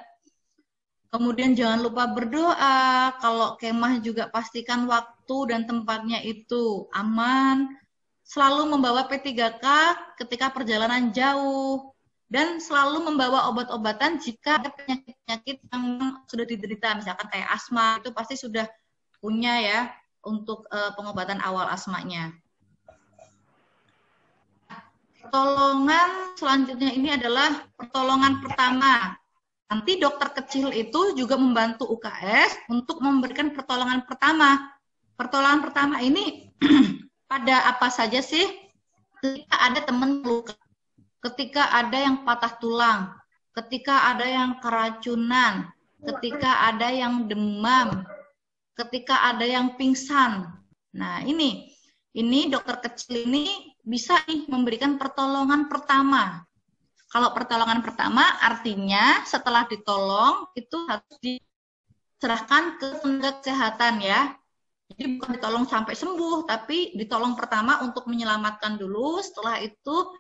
Kemudian jangan lupa berdoa. Kalau kemah juga pastikan waktu dan tempatnya itu aman. Selalu membawa P3K ketika perjalanan jauh. Dan selalu membawa obat-obatan jika ada penyakit-penyakit yang sudah diderita. Misalkan kayak asma, itu pasti sudah punya ya untuk pengobatan awal asmanya. Pertolongan selanjutnya ini adalah pertolongan pertama. Nanti dokter kecil itu juga membantu UKS untuk memberikan pertolongan pertama. Pertolongan pertama ini pada apa saja sih? Ketika ada teman luka, ketika ada yang patah tulang, ketika ada yang keracunan, ketika ada yang demam, ketika ada yang pingsan. Nah, ini dokter kecil ini bisa nih memberikan pertolongan pertama. Kalau pertolongan pertama artinya setelah ditolong itu harus diserahkan ke tenaga kesehatan ya. Jadi bukan ditolong sampai sembuh, tapi ditolong pertama untuk menyelamatkan dulu, setelah itu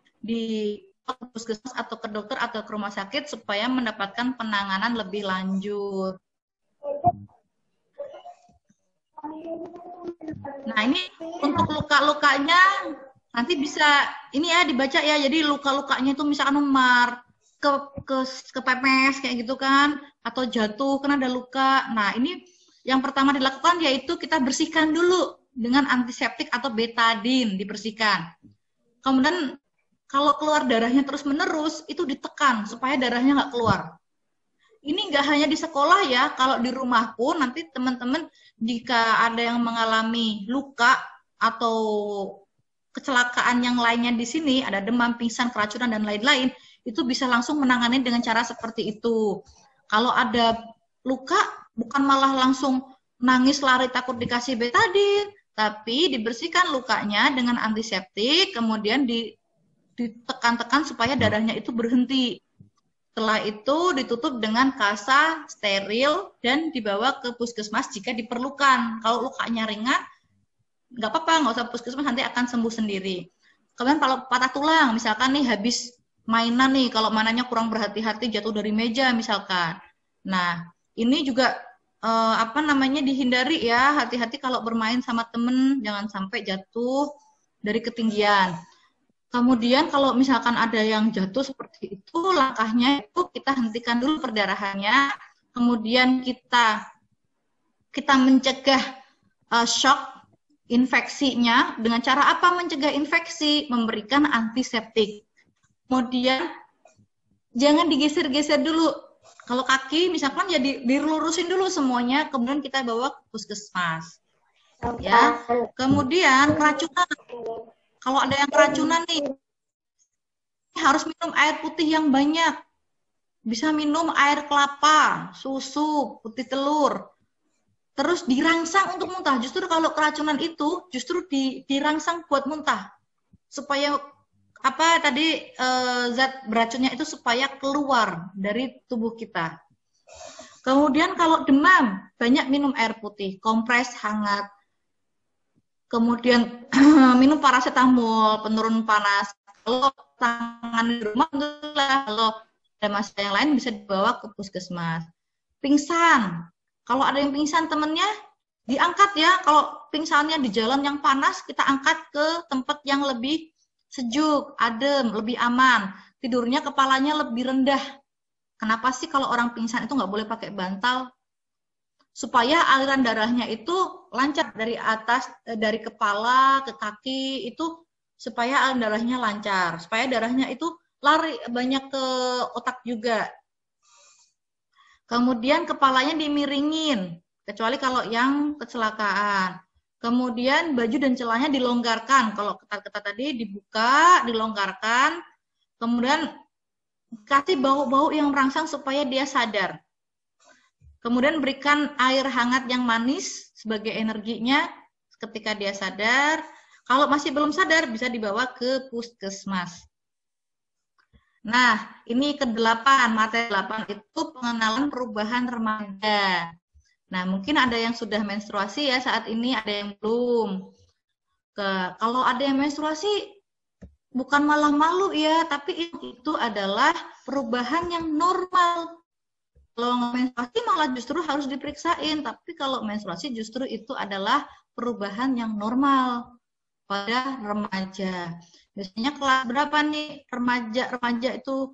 ke puskesmas atau ke dokter atau ke rumah sakit supaya mendapatkan penanganan lebih lanjut. Nah, ini untuk luka-lukanya nanti bisa ini ya dibaca ya. Jadi luka-lukanya itu misalkan memar, kepepes kayak gitu kan, atau jatuh karena ada luka. Nah, ini yang pertama dilakukan yaitu kita bersihkan dulu dengan antiseptik atau betadine, dibersihkan. Kemudian kalau keluar darahnya terus-menerus, itu ditekan supaya darahnya nggak keluar. Ini nggak hanya di sekolah ya, kalau di rumah pun nanti teman-teman jika ada yang mengalami luka atau kecelakaan yang lainnya di sini, ada demam, pingsan, keracunan, dan lain-lain, itu bisa langsung menangani dengan cara seperti itu. Kalau ada luka, bukan malah langsung nangis, lari, takut dikasih betadine, tapi dibersihkan lukanya dengan antiseptik, kemudian ditekan-tekan supaya darahnya itu berhenti. Setelah itu ditutup dengan kasa steril dan dibawa ke puskesmas jika diperlukan. Kalau lukanya ringan, nggak apa-apa, nggak usah puskesmas, nanti akan sembuh sendiri. Kemudian kalau patah tulang, misalkan nih habis mainan nih, kalau mainannya kurang berhati-hati jatuh dari meja misalkan. Nah, ini juga dihindari ya, hati-hati kalau bermain sama temen, jangan sampai jatuh dari ketinggian. Kemudian kalau misalkan ada yang jatuh seperti itu, langkahnya itu kita hentikan dulu perdarahannya, kemudian kita mencegah shock infeksinya. Dengan cara apa mencegah infeksi? Memberikan antiseptik. Kemudian jangan digeser-geser dulu. Kalau kaki misalkan ya dilurusin dulu semuanya, kemudian kita bawa ke puskesmas. Ya. Kemudian keracunan. Kalau ada yang keracunan nih, harus minum air putih yang banyak. Bisa minum air kelapa, susu, putih telur. Terus dirangsang untuk muntah. Justru kalau keracunan itu, justru dirangsang buat muntah. Supaya zat beracunnya itu supaya keluar dari tubuh kita. Kemudian kalau demam, banyak minum air putih, kompres hangat. Kemudian minum paracetamol, penurun panas. Kalau tangan di rumah, kalau ada masalah yang lain bisa dibawa ke puskesmas. Pingsan, kalau ada yang pingsan temennya, diangkat ya. Kalau pingsannya di jalan yang panas, kita angkat ke tempat yang lebih sejuk, adem, lebih aman. Tidurnya kepalanya lebih rendah. Kenapa sih kalau orang pingsan itu nggak boleh pakai bantal? Supaya aliran darahnya itu lancar dari atas, dari kepala ke kaki, itu supaya aliran darahnya lancar, supaya darahnya itu lari banyak ke otak juga. Kemudian kepalanya dimiringin, kecuali kalau yang kecelakaan. Kemudian baju dan celananya dilonggarkan, kalau ketat-ketat tadi dibuka, dilonggarkan. Kemudian kasih bau-bau yang merangsang supaya dia sadar. Kemudian berikan air hangat yang manis sebagai energinya ketika dia sadar. Kalau masih belum sadar, bisa dibawa ke puskesmas. Nah, ini ke-8, materi 8 itu pengenalan perubahan remaja. Nah, mungkin ada yang sudah menstruasi ya saat ini, ada yang belum. Kalau ada yang menstruasi, bukan malah malu ya, tapi itu adalah perubahan yang normal. Kalau menstruasi malah justru harus diperiksain, tapi kalau menstruasi justru itu adalah perubahan yang normal pada remaja. Biasanya kelas berapa nih remaja itu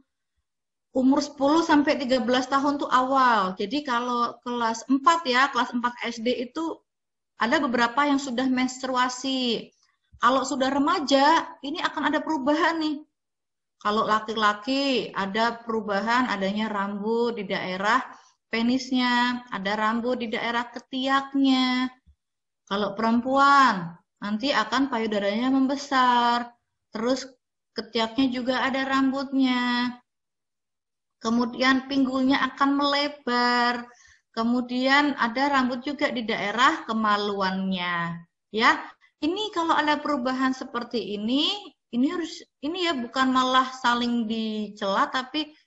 umur 10 sampai 13 tahun tuh awal. Jadi kalau kelas 4 ya, kelas 4 SD itu ada beberapa yang sudah menstruasi. Kalau sudah remaja, ini akan ada perubahan nih. Kalau laki-laki ada perubahan adanya rambut di daerah penisnya, ada rambut di daerah ketiaknya. Kalau perempuan nanti akan payudaranya membesar, terus ketiaknya juga ada rambutnya. Kemudian pinggulnya akan melebar. Kemudian ada rambut juga di daerah kemaluannya. Ya, ini kalau ada perubahan seperti ini ya bukan malah saling dicela, tapi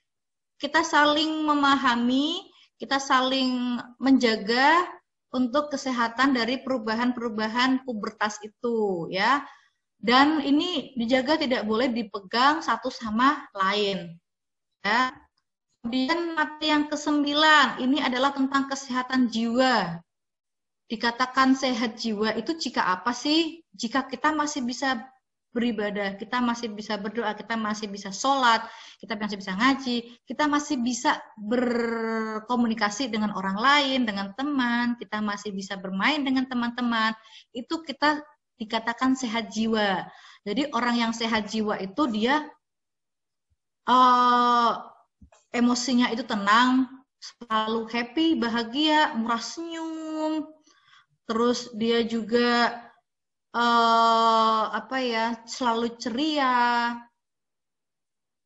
kita saling memahami, kita saling menjaga untuk kesehatan dari perubahan-perubahan pubertas itu ya. Dan ini dijaga tidak boleh dipegang satu sama lain. Ya. Kemudian materi yang ke-9, ini adalah tentang kesehatan jiwa. Dikatakan sehat jiwa itu jika apa sih? Jika kita masih bisa beribadah, kita masih bisa berdoa, kita masih bisa sholat, kita masih bisa ngaji, kita masih bisa berkomunikasi dengan orang lain, dengan teman, kita masih bisa bermain dengan teman-teman, itu kita dikatakan sehat jiwa. Jadi orang yang sehat jiwa itu dia emosinya itu tenang, selalu happy, bahagia, murah senyum, terus dia juga selalu ceria,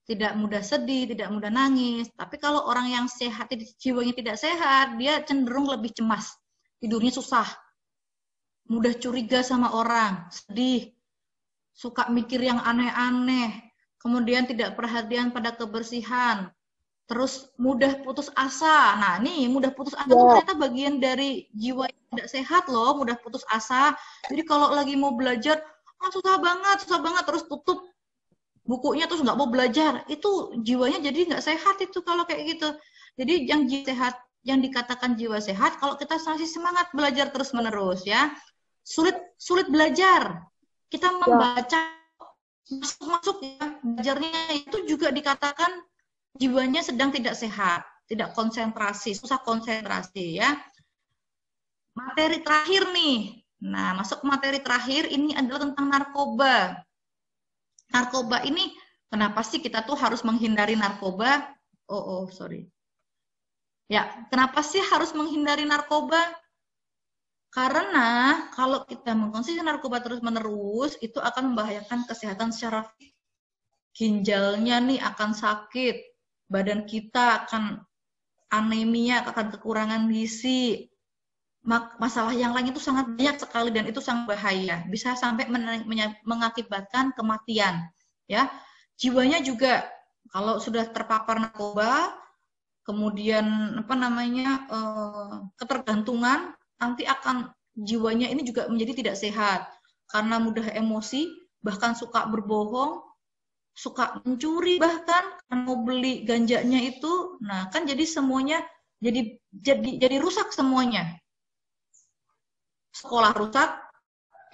tidak mudah sedih, tidak mudah nangis. Tapi kalau orang yang sehat, jiwanya tidak sehat, dia cenderung lebih cemas, tidurnya susah, mudah curiga sama orang, sedih, suka mikir yang aneh-aneh, kemudian tidak perhatian pada kebersihan, terus mudah putus asa. Nah, nih mudah putus asa itu ternyata bagian dari jiwa yang tidak sehat loh, mudah putus asa. Jadi kalau lagi mau belajar, susah banget, terus tutup bukunya terus nggak mau belajar. Itu jiwanya jadi nggak sehat itu kalau kayak gitu. Jadi yang jiwa sehat, yang dikatakan jiwa sehat, kalau kita masih semangat belajar terus-menerus ya. Sulit belajar. Kita membaca masuk ya, belajarnya itu juga dikatakan jiwanya sedang tidak sehat, tidak konsentrasi, susah konsentrasi ya. Materi terakhir nih. Nah, masuk ke materi terakhir ini adalah tentang narkoba. Narkoba ini kenapa sih kita tuh harus menghindari narkoba? Sorry. Ya, kenapa sih harus menghindari narkoba? Karena kalau kita mengkonsumsi narkoba terus-menerus, itu akan membahayakan kesehatan secara fisik. Ginjalnya nih akan sakit, badan kita akan anemia, akan kekurangan gizi. Masalah yang lain itu sangat banyak sekali dan itu sangat bahaya. Bisa sampai mengakibatkan kematian. Ya, jiwanya juga kalau sudah terpapar narkoba, kemudian ketergantungan, nanti akan jiwanya ini juga menjadi tidak sehat karena mudah emosi, bahkan suka berbohong, suka mencuri, bahkan mau beli ganjanya itu. Nah, kan jadi semuanya jadi rusak semuanya. Sekolah rusak,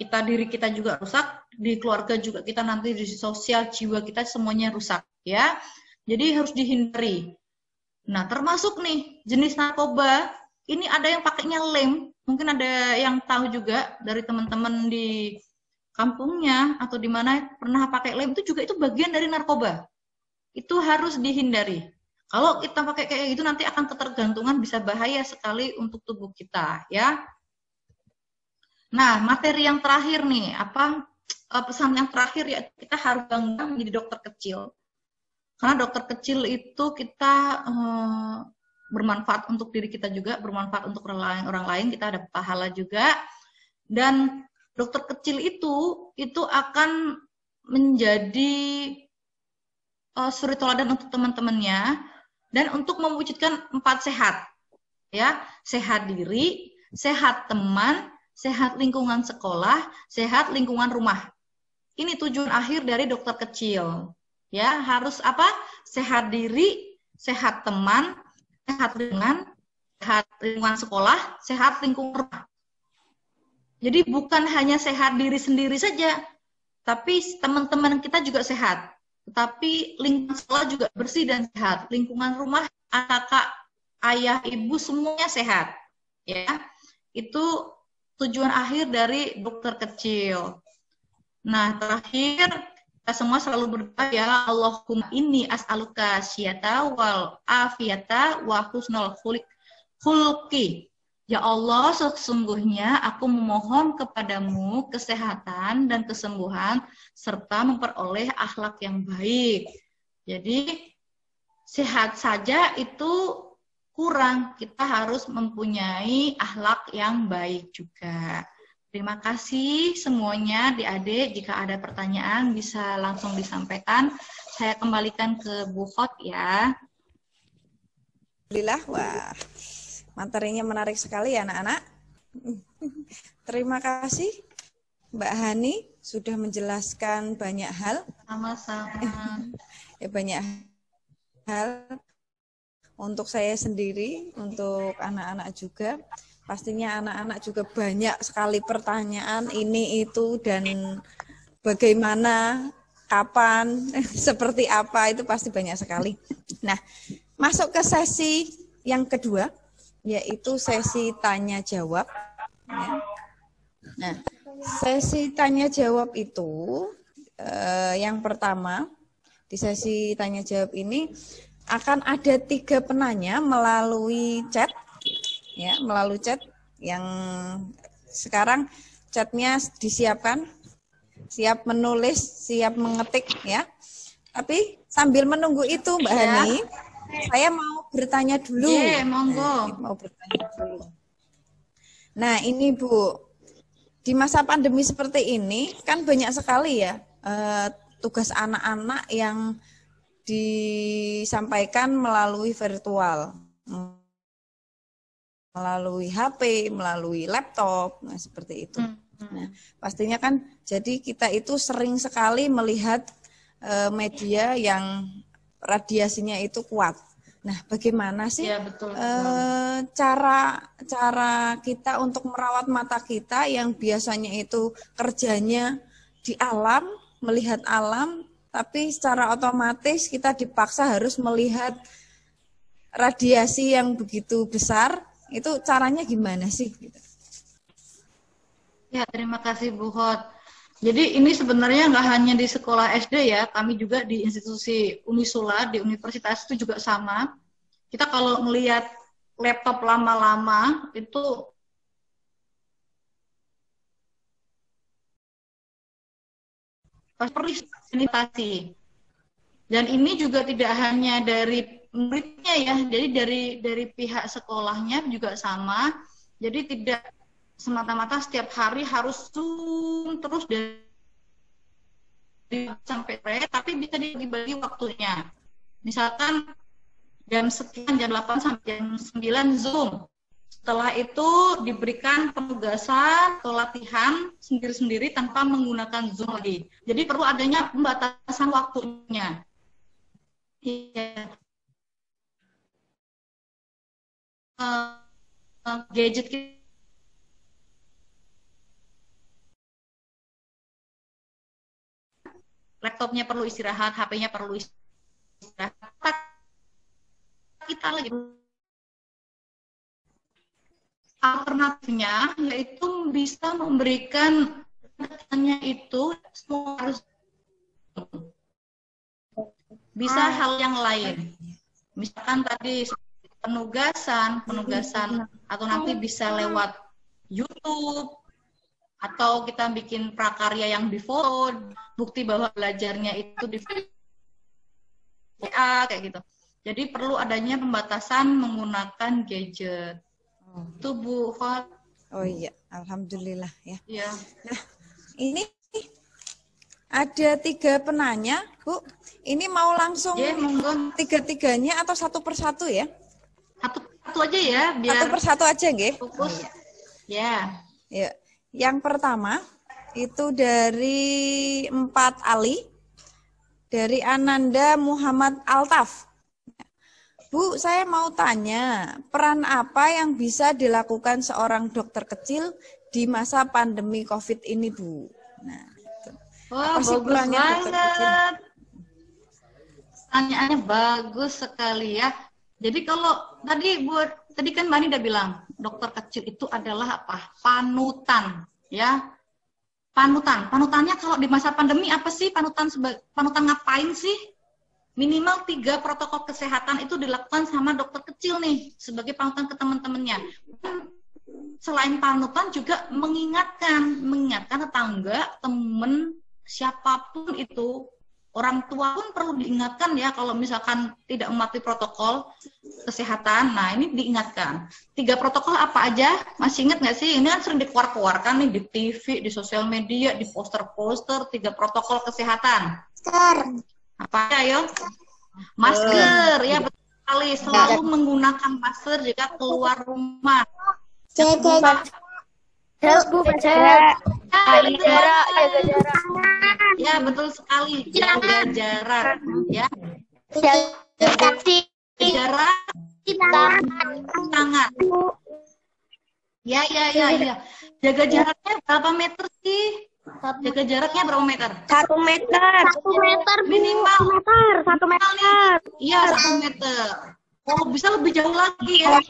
diri kita juga rusak, di keluarga juga kita nanti di sosial jiwa kita semuanya rusak ya. Jadi harus dihindari. Nah, termasuk nih jenis narkoba, ini ada yang pakainya lem. Mungkin ada yang tahu juga dari teman-teman di kampungnya atau di mana pernah pakai lem, itu juga itu bagian dari narkoba. Itu harus dihindari. Kalau kita pakai kayak gitu nanti akan ketergantungan, bisa bahaya sekali untuk tubuh kita ya. Nah, materi yang terakhir nih, pesan yang terakhir ya, kita harus bangga menjadi dokter kecil. Karena dokter kecil itu kita bermanfaat untuk diri kita juga, bermanfaat untuk orang lain, kita ada pahala juga. Dan dokter kecil itu akan menjadi suri teladan untuk teman-temannya dan untuk mewujudkan 4 sehat. Ya, sehat diri, sehat teman, sehat lingkungan sekolah, sehat lingkungan rumah. Ini tujuan akhir dari dokter kecil. Ya, harus sehat diri, sehat teman, sehat lingkungan sekolah, sehat lingkungan rumah. Jadi bukan hanya sehat diri sendiri saja, tapi teman-teman kita juga sehat. Tetapi lingkungan sekolah juga bersih dan sehat. Lingkungan rumah, kakak, ayah, ibu semuanya sehat. Ya, itu tujuan akhir dari dokter kecil. Nah, terakhir kita semua selalu berdoa ya, Allahumma inni as'aluka syiyata wal afiyata wa husnul khuluqi. Ya Allah, sesungguhnya aku memohon kepadamu kesehatan dan kesembuhan serta memperoleh akhlak yang baik. Jadi sehat saja itu kurang, kita harus mempunyai akhlak yang baik juga. Terima kasih semuanya, adik-adik. Jika ada pertanyaan bisa langsung disampaikan. Saya kembalikan ke Bu Khot ya. Alhamdulillah, wah. Materinya menarik sekali ya anak-anak. Terima kasih Mbak Hani sudah menjelaskan banyak hal. Sama-sama. Ya, banyak hal untuk saya sendiri, untuk anak-anak juga. Pastinya anak-anak juga banyak sekali pertanyaan ini itu dan bagaimana, kapan, seperti apa, itu pasti banyak sekali. Nah, masuk ke sesi yang kedua, yaitu sesi tanya jawab. Ya. Nah, sesi tanya jawab itu yang pertama, di sesi tanya jawab ini akan ada 3 penanya melalui chat, ya, melalui chat yang sekarang chatnya disiapkan, siap menulis, siap mengetik, ya. Tapi sambil menunggu itu, Mbak Hani, saya mau bertanya dulu. Monggo. Mau bertanya dulu. Nah, ini Bu, di masa pandemi seperti ini kan banyak sekali ya tugas anak-anak yang disampaikan melalui virtual, melalui HP, melalui laptop, nah seperti itu. Nah, pastinya kan jadi kita itu sering sekali melihat media yang radiasinya itu kuat. Nah, bagaimana sih cara kita untuk merawat mata kita yang biasanya itu kerjanya di alam, melihat alam, tapi secara otomatis kita dipaksa harus melihat radiasi yang begitu besar, itu caranya gimana sih? Ya, terima kasih Bu Hot. Jadi ini sebenarnya nggak hanya di sekolah SD ya, kami juga di institusi Unisula, di universitas itu juga sama. Kita kalau melihat laptop lama-lama itu perlu sanitasi. Dan ini juga tidak hanya dari muridnya ya, jadi dari pihak sekolahnya juga sama. Jadi tidak semata-mata setiap hari harus Zoom terus dari sampai sore, tapi bisa dibagi waktunya. Misalkan jam sekian, jam 8 sampai jam 9 Zoom. Setelah itu diberikan penugasan atau latihan sendiri-sendiri tanpa menggunakan Zoom lagi. Jadi perlu adanya pembatasan waktunya. Iya. Gadget laptopnya perlu istirahat, HP-nya perlu istirahat. Kita lagi alternatifnya yaitu bisa memberikan katanya itu semua harus bisa hal yang lain. Misalkan tadi penugasan atau nanti bisa lewat YouTube atau kita bikin prakarya yang difoto, bukti bahwa belajarnya itu di VA kayak gitu. Jadi perlu adanya pembatasan menggunakan gadget. Itu Bu Hot. Oh iya, alhamdulillah ya. Iya. Nah, ini ada 3 penanya, Bu. Ini mau langsung tiga-tiganya atau satu persatu ya? Satu aja ya, biar satu persatu aja, nggih. Fokus. Oh, iya. Ya. Yang pertama itu dari 4 Ali, dari Ananda Muhammad Altaf. Bu, saya mau tanya, peran apa yang bisa dilakukan seorang dokter kecil di masa pandemi COVID ini, Bu? Nah, itu. Wah, bagus banget. Pertanyaannya bagus sekali ya. Jadi kalau tadi kan Mbak Ani udah bilang, dokter kecil itu adalah apa? Panutan, ya. Panutannya kalau di masa pandemi apa sih? Panutan ngapain sih? Minimal 3 protokol kesehatan itu dilakukan sama dokter kecil nih sebagai panutan ke teman-temannya. Selain panutan juga mengingatkan tetangga, teman, siapapun itu, orang tua pun perlu diingatkan ya kalau misalkan tidak mematuhi protokol kesehatan. Nah, ini diingatkan. 3 protokol apa aja? Masih ingat nggak sih? Ini kan sering dikeluarkan nih di TV, di sosial media, di poster-poster, 3 protokol kesehatan. Apa ya, ayo? Masker, ya betul sekali. Selalu menggunakan masker jika keluar rumah. Bu, Ya, jarak, jaga jarak. Ya, betul sekali. Jaga jarak. Ya, Jaga jarak tangan. Ya. Jaga jaraknya berapa meter sih? Jaga jaraknya berapa meter? 1 meter. 1 meter. Minimal. 1 meter. Iya, 1 meter. Oh, bisa lebih jauh lagi ya.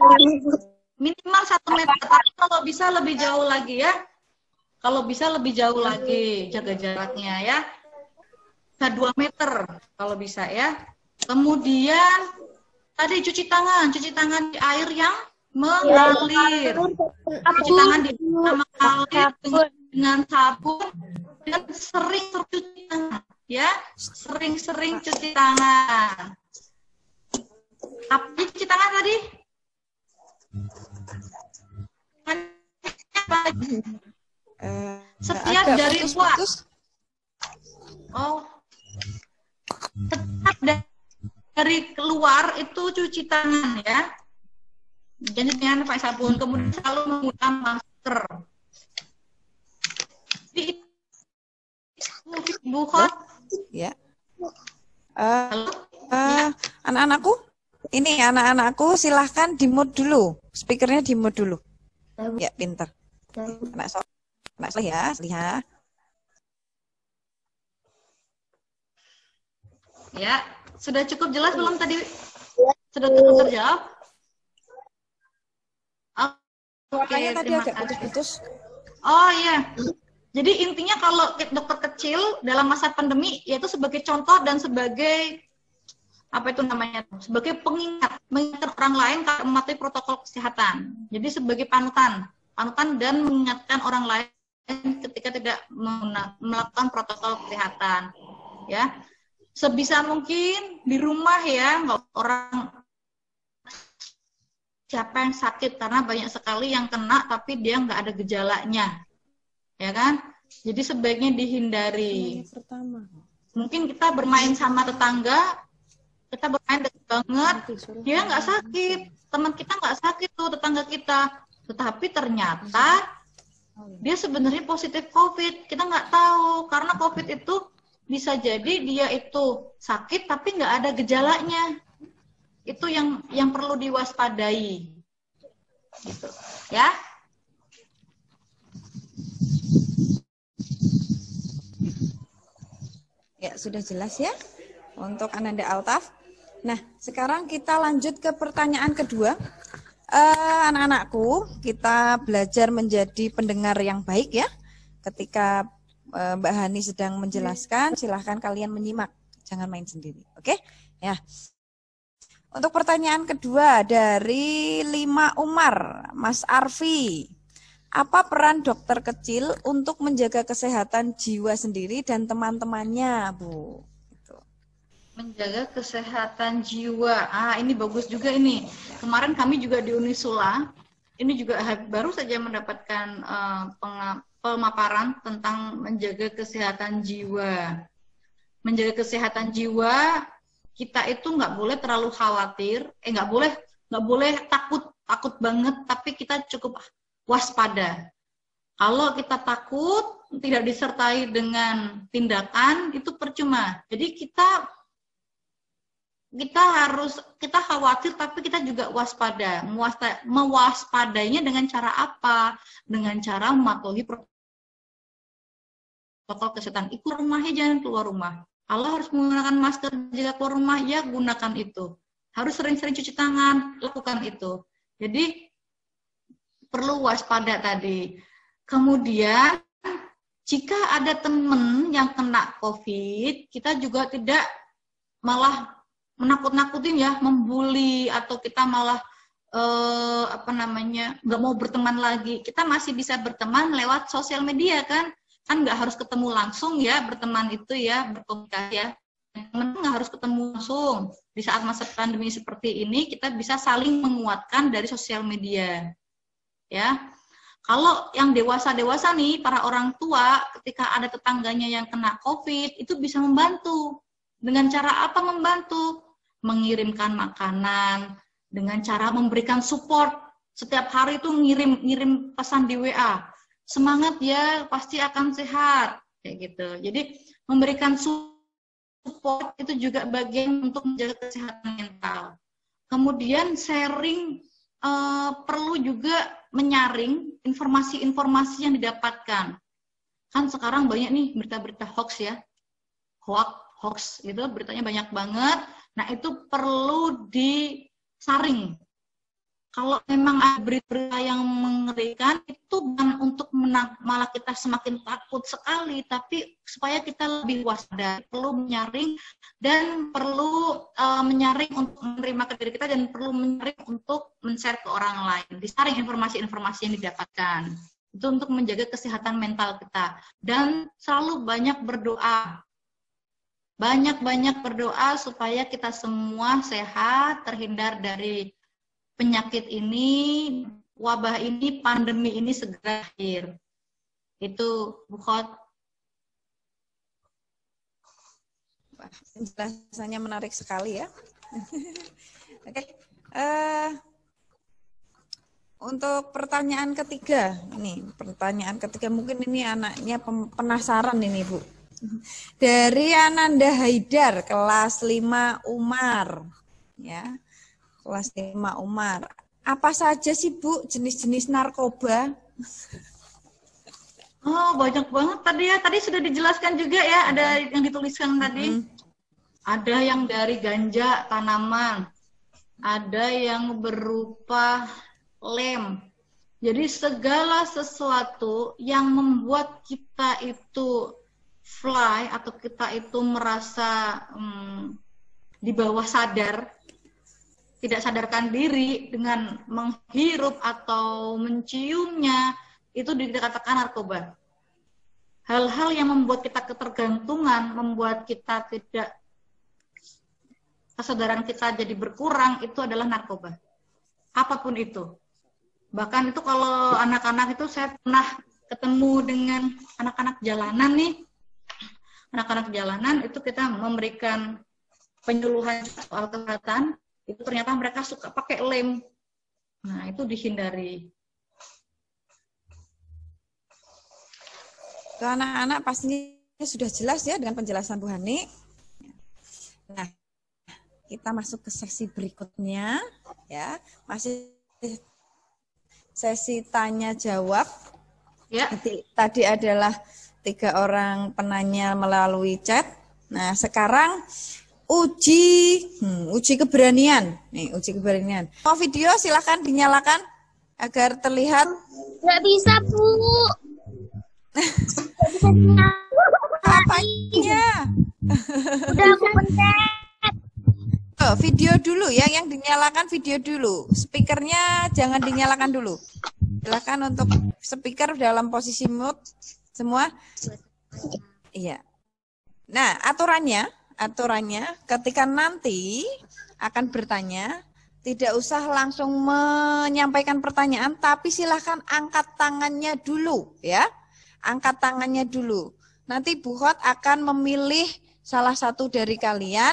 Minimal 1 meter. Tapi kalau bisa lebih jauh lagi ya. Kalau bisa lebih jauh lagi jaga jaraknya ya. Bisa 2 meter kalau bisa ya. Kemudian tadi cuci tangan di air yang mengalir. Cuci tangan di mengalir dengan sabun dan sering cuci tangan ya. Sering-sering cuci tangan. Apa cuci tangan tadi? Setiap dari luar. Oh. Setiap dari keluar itu cuci tangan ya. Jadi dengan pakai sabun, kemudian selalu menggunakan masker. Bu Khot. Ya. Anak-anakku, ini anak-anakku silahkan di-mute dulu. Speakernya di-mute dulu. Ya, pinter. Anak soleh ya. Ya, sudah cukup jelas belum tadi? Sudah cukup terjawab? Makanya tadi agak putus-putus. Oh iya. Jadi intinya kalau dokter kecil dalam masa pandemi yaitu sebagai contoh dan sebagai apa itu namanya? Sebagai pengingat, mengingatkan orang lain kalau mematuhi protokol kesehatan. Jadi sebagai panutan dan mengingatkan orang lain ketika tidak melakukan protokol kesehatan. Ya. Sebisa mungkin di rumah ya, nggak orang siapa yang sakit karena banyak sekali yang kena tapi dia nggak ada gejalanya, ya kan? Jadi sebaiknya dihindari. Mungkin kita bermain sama tetangga, kita bermain dekat banget, dia nggak sakit, teman kita nggak sakit tuh tetangga kita, tetapi ternyata dia sebenarnya positif COVID, kita nggak tahu karena COVID itu bisa jadi dia itu sakit tapi nggak ada gejalanya. Itu yang perlu diwaspadai. Gitu. Ya. Ya, sudah jelas ya untuk Ananda Altaf. Nah, sekarang kita lanjut ke pertanyaan kedua. Anak-anakku, kita belajar menjadi pendengar yang baik ya. Ketika Mbak Hani sedang menjelaskan, silahkan kalian menyimak, jangan main sendiri, oke? Ya. Untuk pertanyaan kedua dari Lima Umar, Mas Arfi, apa peran dokter kecil untuk menjaga kesehatan jiwa sendiri dan teman-temannya, Bu? Gitu. Menjaga kesehatan jiwa, ini bagus juga ini. Kemarin kami juga di Unisula, ini juga baru saja mendapatkan pemaparan tentang menjaga kesehatan jiwa. Menjaga kesehatan jiwa, kita itu nggak boleh terlalu khawatir, nggak boleh takut banget, tapi kita cukup waspada. Kalau kita takut, tidak disertai dengan tindakan, itu percuma. Jadi kita khawatir, tapi kita juga waspada. Mewaspadainya dengan cara apa? Dengan cara mematuhi protokol kesehatan. Keluar rumahnya jangan keluar rumah. Kalau harus menggunakan masker jika keluar rumah, ya gunakan itu. Harus sering-sering cuci tangan, lakukan itu. Jadi perlu waspada tadi. Kemudian jika ada teman yang kena COVID, kita juga tidak malah menakut-nakutin ya, membuli atau kita malah nggak mau berteman lagi. Kita masih bisa berteman lewat sosial media kan nggak harus ketemu langsung ya, berteman itu ya, berkomunikasi ya. Teman nggak harus ketemu langsung. Di saat masa pandemi seperti ini, kita bisa saling menguatkan dari sosial media. Ya, kalau yang dewasa-dewasa nih, para orang tua, ketika ada tetangganya yang kena COVID, itu bisa membantu. Dengan cara apa membantu? Mengirimkan makanan, dengan cara memberikan support. Setiap hari itu ngirim pesan di WA. semangat ya, pasti akan sehat kayak gitu. Jadi memberikan support itu juga bagian untuk menjaga kesehatan mental. Kemudian sharing, perlu juga menyaring informasi-informasi yang didapatkan. Kan sekarang banyak nih berita-berita hoax ya, hoax gitu, beritanya banyak banget. Nah itu perlu disaring. Kalau memang ada berita yang mengerikan, itu bukan untuk malah kita semakin takut sekali, tapi supaya kita lebih waspada, perlu menyaring dan perlu menyaring untuk menerima ke diri kita dan perlu menyaring untuk men-share ke orang lain. Disaring informasi-informasi yang didapatkan. Itu untuk menjaga kesehatan mental kita. Dan selalu banyak berdoa. Banyak-banyak berdoa supaya kita semua sehat, terhindar dari penyakit ini, wabah ini, pandemi ini segera akhir. Itu Bu Khot. Penjelasannya menarik sekali ya. Oke. Untuk pertanyaan ketiga, mungkin ini anaknya penasaran ini Bu. Dari Ananda Haidar, kelas 5 Umar, ya. Kelas 5 Umar. Apa saja sih Bu jenis-jenis narkoba? Oh, banyak banget tadi ya. Tadi sudah dijelaskan juga ya, ada yang dituliskan tadi. Ada yang dari ganja tanaman. Ada yang berupa lem. Jadi segala sesuatu yang membuat kita itu fly atau kita itu merasa di bawah sadar, tidak sadarkan diri dengan menghirup atau menciumnya, itu dikatakan narkoba. Hal-hal yang membuat kita ketergantungan, membuat kita tidak, kesadaran kita jadi berkurang, itu adalah narkoba. Apapun itu. Bahkan itu kalau anak-anak itu saya pernah ketemu dengan anak-anak jalanan nih. Anak-anak jalanan itu kita memberikan penyuluhan soal kesehatan, itu ternyata mereka suka pakai lem. Nah, itu dihindari. Ke anak-anak pastinya sudah jelas ya dengan penjelasan Bu Hani. Nah, kita masuk ke sesi berikutnya ya. Masih sesi tanya jawab. Ya. Tadi adalah 3 orang penanya melalui chat. Nah, sekarang uji keberanian. Nih, uji keberanian. Mau video silahkan dinyalakan agar terlihat. Nggak bisa, Bu. Apanya? Udah aku pencet. Oh, video dulu ya, yang dinyalakan video dulu. Speakernya jangan dinyalakan dulu. Silahkan untuk speaker dalam posisi mute semua. Iya. Nah, aturannya ketika nanti akan bertanya, tidak usah langsung menyampaikan pertanyaan, tapi silahkan angkat tangannya dulu ya. Angkat tangannya dulu. Nanti Bu Khot akan memilih salah satu dari kalian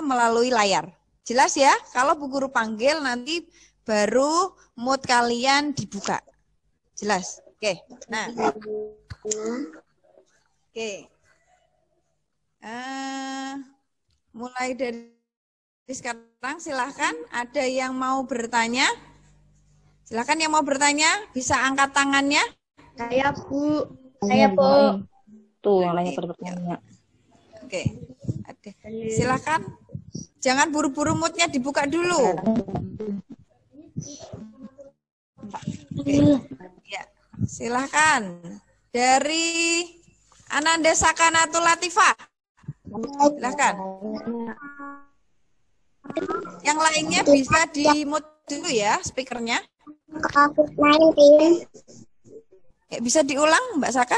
melalui layar. Jelas ya? Kalau Bu Guru panggil nanti baru mood kalian dibuka. Jelas? Oke. Nah. Oke. Mulai dari sekarang silahkan, ada yang mau bertanya? Silahkan yang mau bertanya bisa angkat tangannya. Saya, Bu. Saya, Bu. Tuh yang lainnya pada bertanya. Oke. Silahkan. Jangan buru-buru moodnya dibuka dulu. Oke. Ya, silahkan. Dari Ananda Sakanatul Latifah. Silahkan. Yang lainnya bisa di-mute dulu ya speakernya. COVID-19. Bisa diulang Mbak Saka?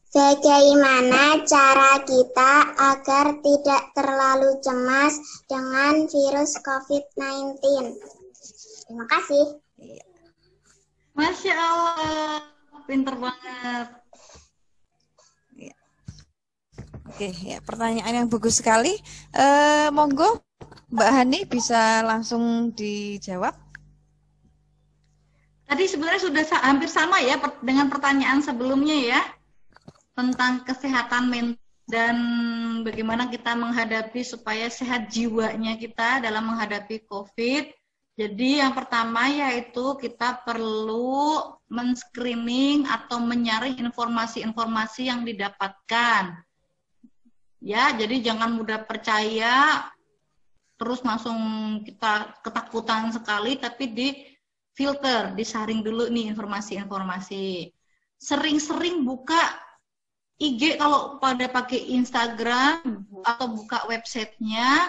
Bagaimana cara kita agar tidak terlalu cemas dengan virus COVID-19? Terima kasih. Masya Allah, pinter banget. Oke, ya, pertanyaan yang bagus sekali. Monggo Mbak Hani bisa langsung dijawab. Tadi sebenarnya sudah hampir sama ya dengan pertanyaan sebelumnya ya, tentang kesehatan mental dan bagaimana kita menghadapi supaya sehat jiwanya kita dalam menghadapi COVID. Jadi yang pertama yaitu kita perlu men-screening atau menyaring informasi-informasi yang didapatkan. Ya, jadi jangan mudah percaya, terus langsung kita ketakutan sekali, tapi di-filter, disaring dulu nih informasi-informasi. Sering-sering buka IG kalau pada pakai Instagram, atau buka websitenya,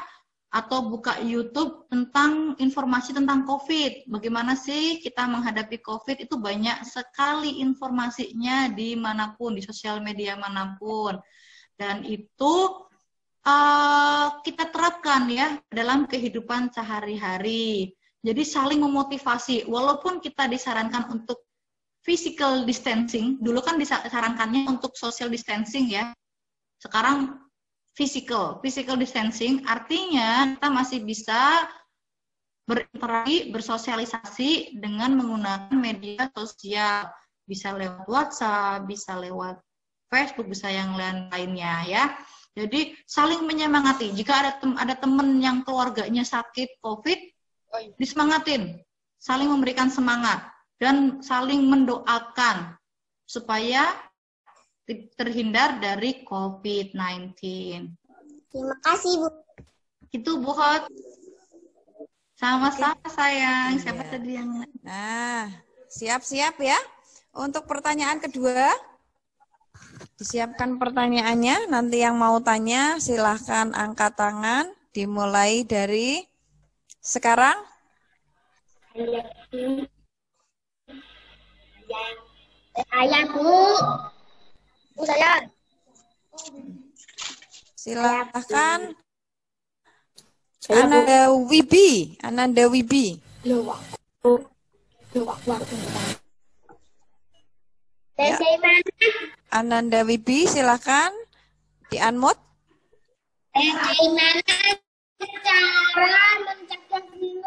atau buka YouTube tentang informasi tentang COVID. Bagaimana sih kita menghadapi COVID, itu banyak sekali informasinya dimanapun, di sosial media manapun. Dan itu kita terapkan ya dalam kehidupan sehari-hari. Jadi saling memotivasi, walaupun kita disarankan untuk physical distancing, dulu kan disarankannya untuk social distancing ya, sekarang physical distancing, artinya kita masih bisa berinteraksi, bersosialisasi dengan menggunakan media sosial, bisa lewat WhatsApp, bisa lewat Facebook, bisa yang lain-lainnya ya. Jadi saling menyemangati. Jika ada teman yang keluarganya sakit COVID, disemangatin, saling memberikan semangat dan saling mendoakan supaya terhindar dari COVID-19. Terima kasih, Bu. Itu Bu Hot. Sama-sama sayang. Iya. Siapa tadi yang... Nah, siap-siap ya. Untuk pertanyaan kedua, disiapkan pertanyaannya. Nanti yang mau tanya silahkan angkat tangan. Dimulai dari sekarang. Saya, Bu. Bu, saya. Silahkan. Ananda Wibi. Bagaimana? Ananda Wibi, silahkan di-unmute. Bagaimana cara mencegah flu?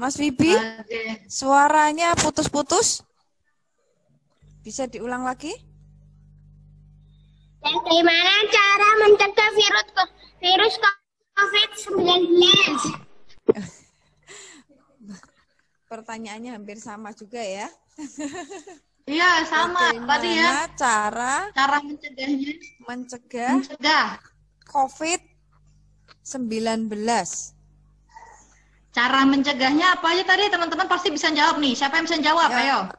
Mas Wibi, suaranya putus-putus. Bisa diulang lagi? Bagaimana cara mencegah virus COVID-19? Pertanyaannya hampir sama juga ya. Iya, sama tadi ya. Cara mencegahnya? Mencegah COVID-19. Cara mencegahnya apa aja tadi? Teman-teman pasti bisa jawab nih. Siapa yang bisa jawab? Ya. Ayo.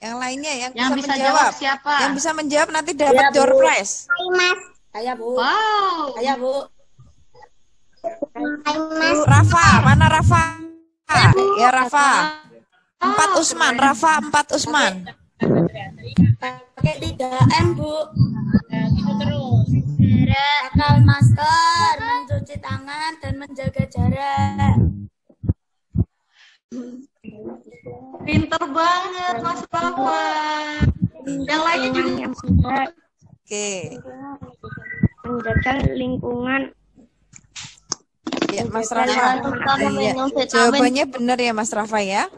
Yang lainnya yang bisa menjawab. jawab siapa? Yang bisa menjawab nanti dapat door prize. Hai, Mas. Saya, Bu. Wow. Saya, Bu. Hai, Mas. Rafa, mana Rafa? Ya Rafa. 4 Usman, Rafa 4 Usman. Pakai 3M, Bu. Gitu terus. Pakai masker, mencuci tangan, dan menjaga jarak. Pinter banget Mas Rafa. Yang lainnya juga. Oke. Menjaga lingkungan. Ya, Mas Rafa. Iya. Jawabannya benar ya Mas Rafa ya.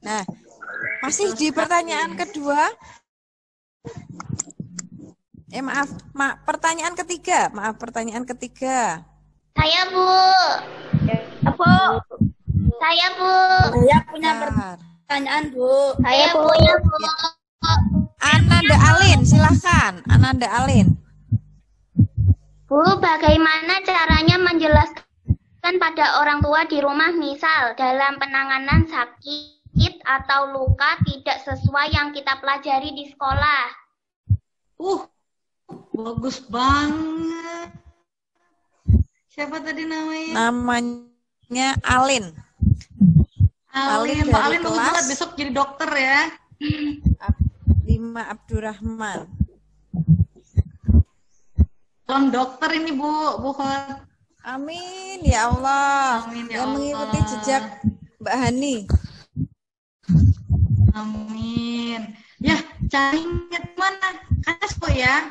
Nah, masih di pertanyaan kedua. Pertanyaan ketiga. Maaf, pertanyaan ketiga. Saya, Bu. Bu. Saya, Bu. Saya punya pertanyaan, Bu. Saya punya, Bu. Ananda Alin, silahkan. Ananda Alin. Bu, bagaimana caranya menjelaskan pada orang tua di rumah, misal dalam penanganan sakit atau luka tidak sesuai yang kita pelajari di sekolah? Bagus banget. Siapa tadi namanya? Namanya Alin. Alin, Pak Alin bagus banget, besok jadi dokter ya. 5 Abdurrahman. Calon dokter ini Bu Hot. Amin ya Allah. Amin ya yang Allah. mengikuti jejak Mbak Hani. Amin. Ya, caranya mana? Kan ya.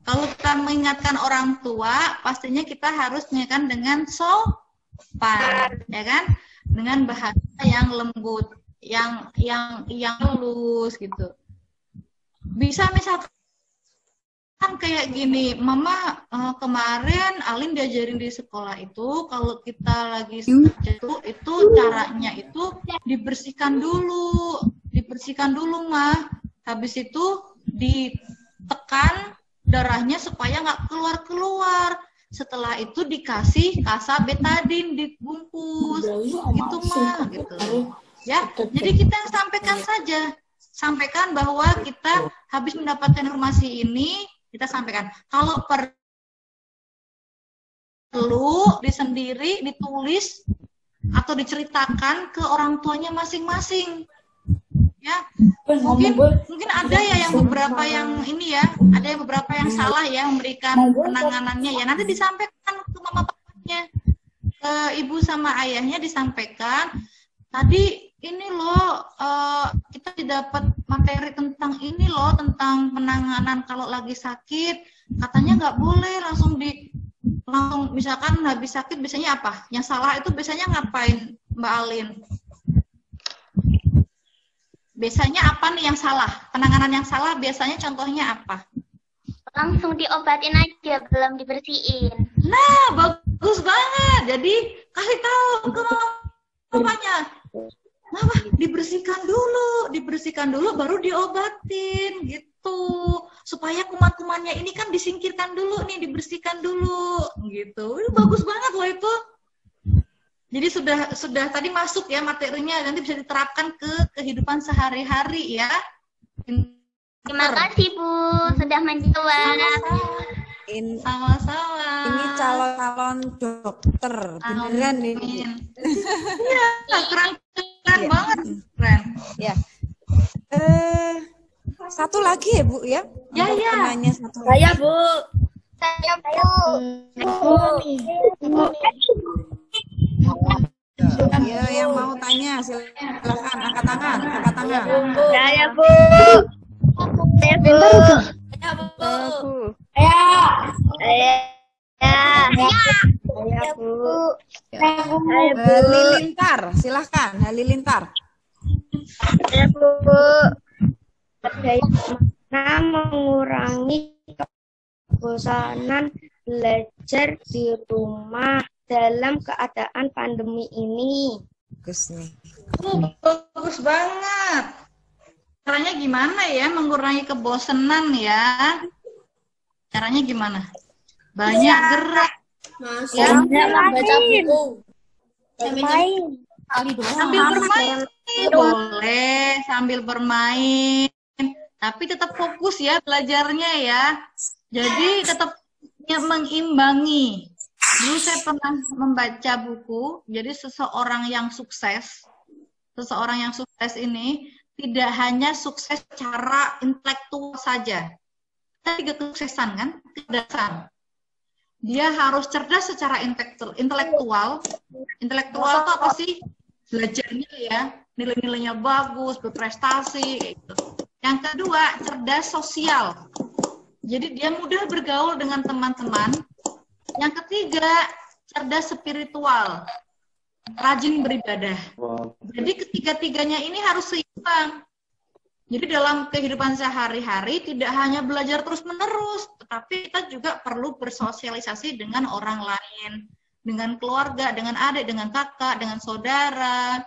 Kalau kita mengingatkan orang tua, pastinya kita harus mengingatkan dengan sopan, ya kan? Dengan bahasa yang lembut, yang halus gitu. Bisa misalkan kayak gini, Mama, kemarin Alin diajarin di sekolah itu kalau kita lagi jatuh itu caranya itu dibersihkan dulu Mah. Habis itu ditekan darahnya supaya nggak keluar. Setelah itu dikasih kasa betadin dibungkus, gitu Mah, gitu. Ya, jadi kita sampaikan bahwa kita habis mendapatkan informasi ini, kita sampaikan. Kalau perlu disendiri, ditulis atau diceritakan ke orang tuanya masing-masing. Ya, mungkin ada ya yang beberapa yang ini ya, ada yang beberapa yang salah ya memberikan penanganannya ya. Nanti disampaikan ke mama papanya, ke ibu sama ayahnya disampaikan. Tadi ini loh kita didapat materi tentang ini loh, tentang penanganan kalau lagi sakit. Katanya nggak boleh langsung misalkan habis sakit biasanya apa? Yang salah itu biasanya ngapain, Mbak Alin? Biasanya apa nih yang salah? Penanganan yang salah biasanya contohnya apa? Langsung diobatin aja, belum dibersihin. Nah, bagus banget. Jadi kasih tahu ke mamanya. Mama, dibersihkan dulu baru diobatin gitu. Supaya kuman-kumannya ini kan disingkirkan dulu nih, dibersihkan dulu gitu. Bagus banget loh itu. Jadi sudah tadi masuk ya materinya, nanti bisa diterapkan ke kehidupan sehari-hari ya. Terima kasih Bu, sudah menjawab. Sama-sama. Ini calon dokter, beneran ini. Iya, keren banget, keren. Ya. Satu lagi ya Bu ya? Ya. Penanya satu lagi. Saya Bu. Ya, yang mau tanya silakan angkat tangan. Saya Bu. Saya Bu. Halilintar, silahkan Halilintar. Ya Bu, bagaimana mengurangi kebosanan belajar di rumah dalam keadaan pandemi ini? Bagus nih. Bagus banget. Caranya gimana ya mengurangi kebosanan ya? Caranya gimana? Banyak gerak. Banyak membaca buku. Sambil bermain boleh, sambil bermain. Tapi tetap fokus ya belajarnya ya. Jadi tetap mengimbangi. Dulu saya pernah membaca buku, jadi seseorang yang sukses ini tidak hanya sukses secara intelektual saja. Tapi kesuksesan kan, kecerdasan. Dia harus cerdas secara intelektual. Intelektual itu apa sih? Belajarnya ya, nilai-nilainya bagus, berprestasi, gitu. Yang kedua, cerdas sosial. Jadi dia mudah bergaul dengan teman-teman. Yang ketiga, cerdas spiritual, rajin beribadah. Jadi ketiga-tiganya ini harus seimbang. Jadi dalam kehidupan sehari-hari tidak hanya belajar terus-menerus, tetapi kita juga perlu bersosialisasi dengan orang lain, dengan keluarga, dengan adik, dengan kakak, dengan saudara.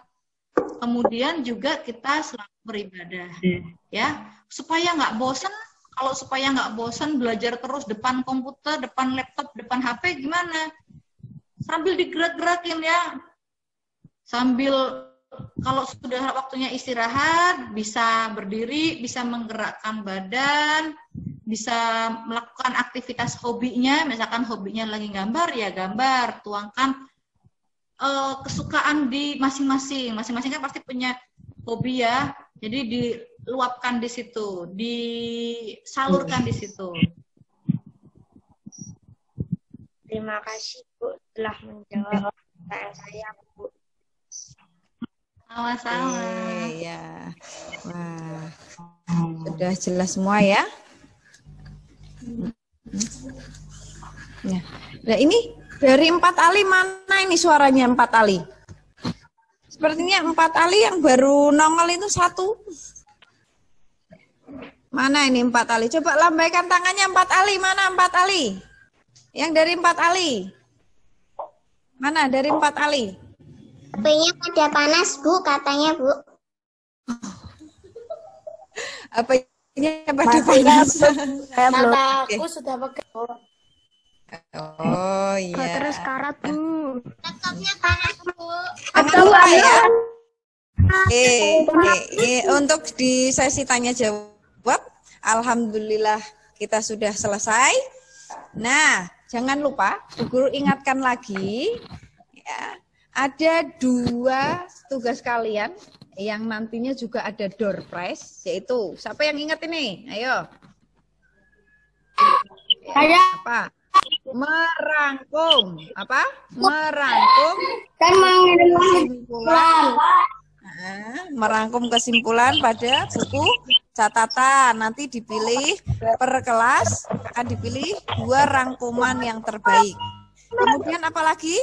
Kemudian juga kita selalu beribadah, ya, supaya nggak bosan. Kalau supaya nggak bosan belajar terus depan komputer, depan laptop, depan HP gimana? Sambil digerak-gerakin ya. Sambil kalau sudah waktunya istirahat, bisa berdiri, bisa menggerakkan badan, bisa melakukan aktivitas hobinya. Misalkan hobinya lagi gambar, ya gambar. Tuangkan kesukaan di masing-masing. Masing-masing kan pasti punya hobi ya. Jadi diluapkan di situ, disalurkan di situ. Terima kasih Bu telah menjawab pertanyaan saya Bu. Sama-sama. Ya. Wah. Sudah jelas semua ya? Nah ini dari 4 Ali mana ini suaranya 4 Ali? Sepertinya 4 Ali yang baru nongol itu 1. Mana ini 4 Ali? Coba lambaikan tangannya 4 Ali. Mana 4 Ali? Yang dari 4 Ali. Mana dari 4 Ali? HP-nya pada panas, Bu, katanya, Bu. HP-nya pada panas. Mataku sudah pegang. Oh iya. Terus karat, Bu. Laptopnya panas, Bu. Jangan lupa ya. Untuk di sesi tanya jawab, alhamdulillah kita sudah selesai. Nah, jangan lupa, Bu Guru ingatkan lagi, ya, ada 2 tugas kalian yang nantinya juga ada door prize, yaitu siapa yang ingat ini? Ayo. Saya Apa? Merangkum. Apa? Merangkum kan mengirim kesimpulan. Merangkum kesimpulan pada buku catatan. Nanti dipilih per kelas, akan dipilih 2 rangkuman yang terbaik. Kemudian apa lagi?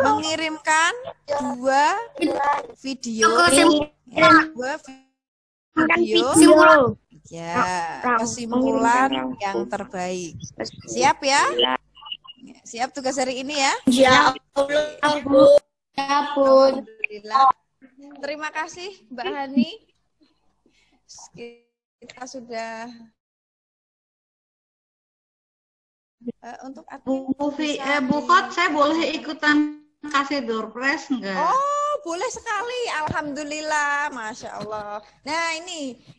Mengirimkan 2 video. 2 video. Ya, kesimpulan yang terbaik. Siap ya? Siap tugas hari ini ya? Ya Allah, Bu. Ya, Bu. Alhamdulillah. Terima kasih Mbak Hani. Kita sudah untuk Bu Kot, saya boleh ikutan kasih door prize enggak? Oh, boleh sekali. Alhamdulillah, Masya Allah. Nah,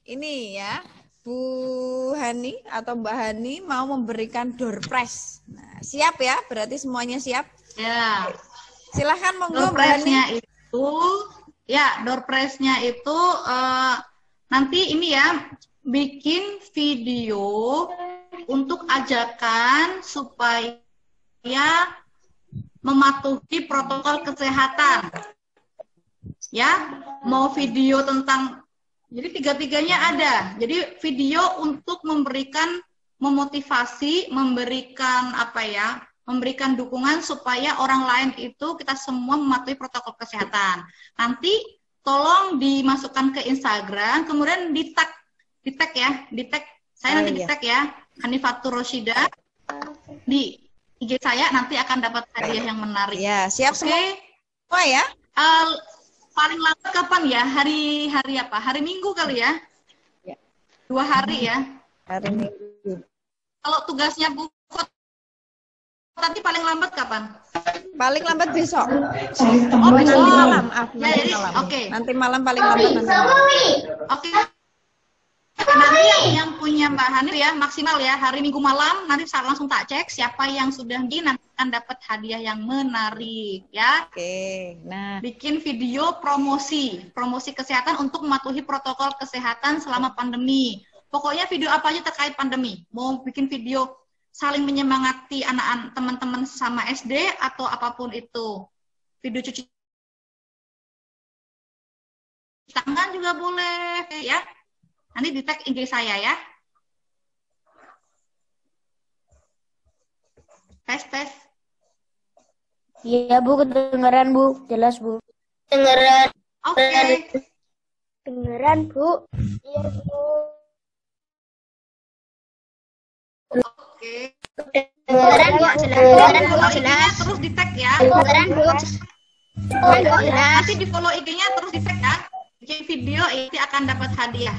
ini ya, Bu Hani atau Mbak Hani mau memberikan door prize. Nah, siap ya? Berarti semuanya siap? Ya. Silahkan monggo Door Mbak Hani. prize-nya itu, ya, door prize-nya itu nanti ini ya, bikin video untuk ajakan supaya mematuhi protokol kesehatan. Ya, mau video tentang, jadi 3-3-nya ada. Jadi video untuk memberikan, memotivasi, memberikan memberikan dukungan supaya orang lain itu kita semua mematuhi protokol kesehatan. Nanti tolong dimasukkan ke Instagram, kemudian di tag ya, saya nanti di tag ya, Hanifatur Rosyida di IG saya, nanti akan dapat hadiah yang menarik. Ya, siap semua ya. Paling lambat kapan ya? Hari apa? Hari Minggu kali ya? 2 hari ya. Hari Minggu. Kalau tugasnya Bu nanti paling lambat kapan? Paling lambat besok. Oh, besok. Nanti malam. Ya, jadi oke. Nanti malam paling lambat nanti malam. Oke. Nanti yang punya Mbak Hani ya maksimal ya hari Minggu malam, nanti saya langsung tak cek siapa yang sudah nanti akan dapat hadiah yang menarik ya. Oke. Nah, bikin video promosi kesehatan untuk mematuhi protokol kesehatan selama pandemi. Pokoknya video apa aja terkait pandemi. Mau bikin video saling menyemangati anak-anak teman-teman sama SD atau apapun itu. Video cuci tangan juga boleh ya. Nanti di tag IG saya ya. Tes. Iya, Bu, kedengeran, Bu. Jelas, Bu. Kedengeran. Oke. Kedengeran, Bu. Iya, Bu. Oke. Kedengeran, Bu. Kedengeran, Bu. IG-nya terus di tag ya. Kedengeran, Bu. Nanti di follow IG-nya terus di tag ya. Bikin video ini akan dapat hadiah.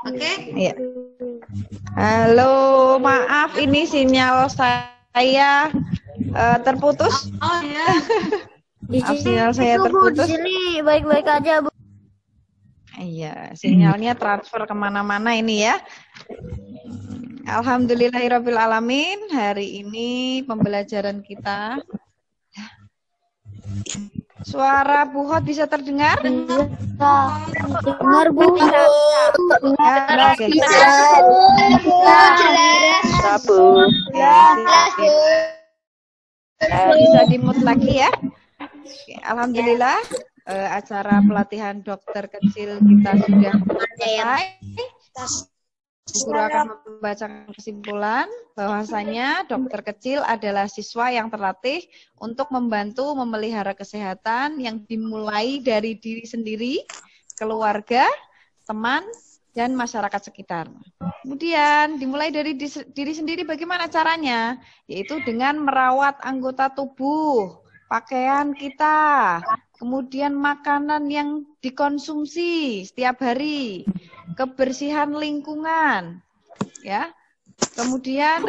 Oke? iya. Halo, maaf ini sinyal saya terputus. Oh ya. Maaf, sinyal saya terputus. Di sini baik-baik aja, Bu. Iya, sinyalnya transfer kemana-mana ini ya. Alhamdulillahirabbil alamin. Hari ini pembelajaran kita. Suara Bu Hot bisa terdengar? Dengar, Bu. Ya, oke. Jelas. Bisa di-mute lagi ya. Oke, alhamdulillah acara pelatihan dokter kecil kita sudah selesai. Guru akan membacakan kesimpulan bahwasanya dokter kecil adalah siswa yang terlatih untuk membantu memelihara kesehatan yang dimulai dari diri sendiri, keluarga, teman, dan masyarakat sekitar. Kemudian dimulai dari diri sendiri bagaimana caranya? Yaitu dengan merawat anggota tubuh, pakaian kita, kemudian makanan yang dikonsumsi setiap hari, kebersihan lingkungan, ya. Kemudian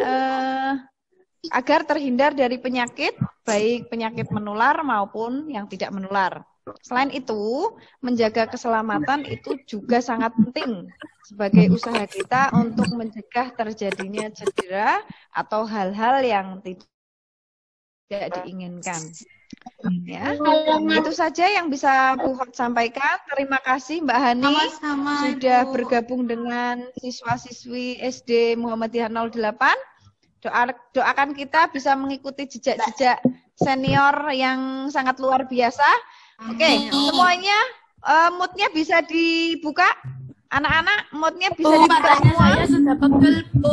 agar terhindar dari penyakit, baik penyakit menular maupun yang tidak menular. Selain itu, menjaga keselamatan itu juga sangat penting sebagai usaha kita untuk mencegah terjadinya cedera atau hal-hal yang tidak diinginkan. Ya, itu saja yang bisa Bu Hot sampaikan. Terima kasih Mbak Hani sudah bergabung dengan siswa-siswi SD Muhammadiyah 08. Doakan kita bisa mengikuti jejak-jejak senior yang sangat luar biasa. Oke, semuanya moodnya bisa dibuka. Anak-anak, moodnya bisa dibuka semua. Saya sudah pegel, Bu.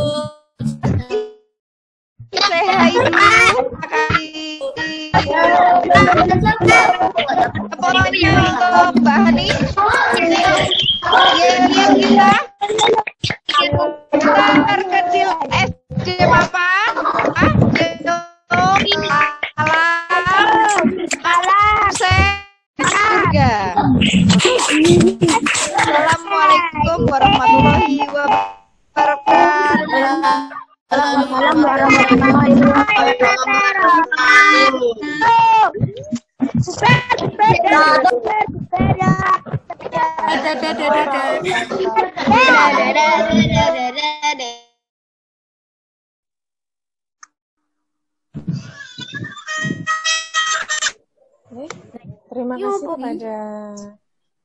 Say hi dulu. Pokoknya untuk Mbak Hani. Kita kecil SD Papa. Assalamualaikum warahmatullahi wabarakatuh. Assalamualaikum warahmatullahi Terima kasih kepada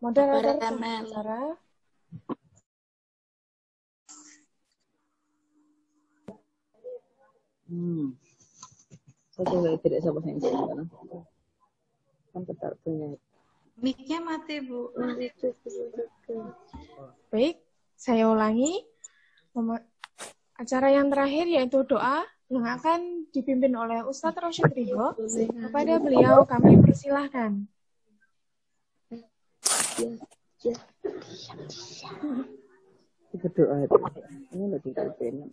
moderator acara. Saya coba tidak sama saya kan tetap punya. Mic-nya mati, Bu. Baik, saya ulangi. Acara yang terakhir yaitu doa yang akan dipimpin oleh Ustadz Rosyid Ridho. Kepada beliau kami persilahkan.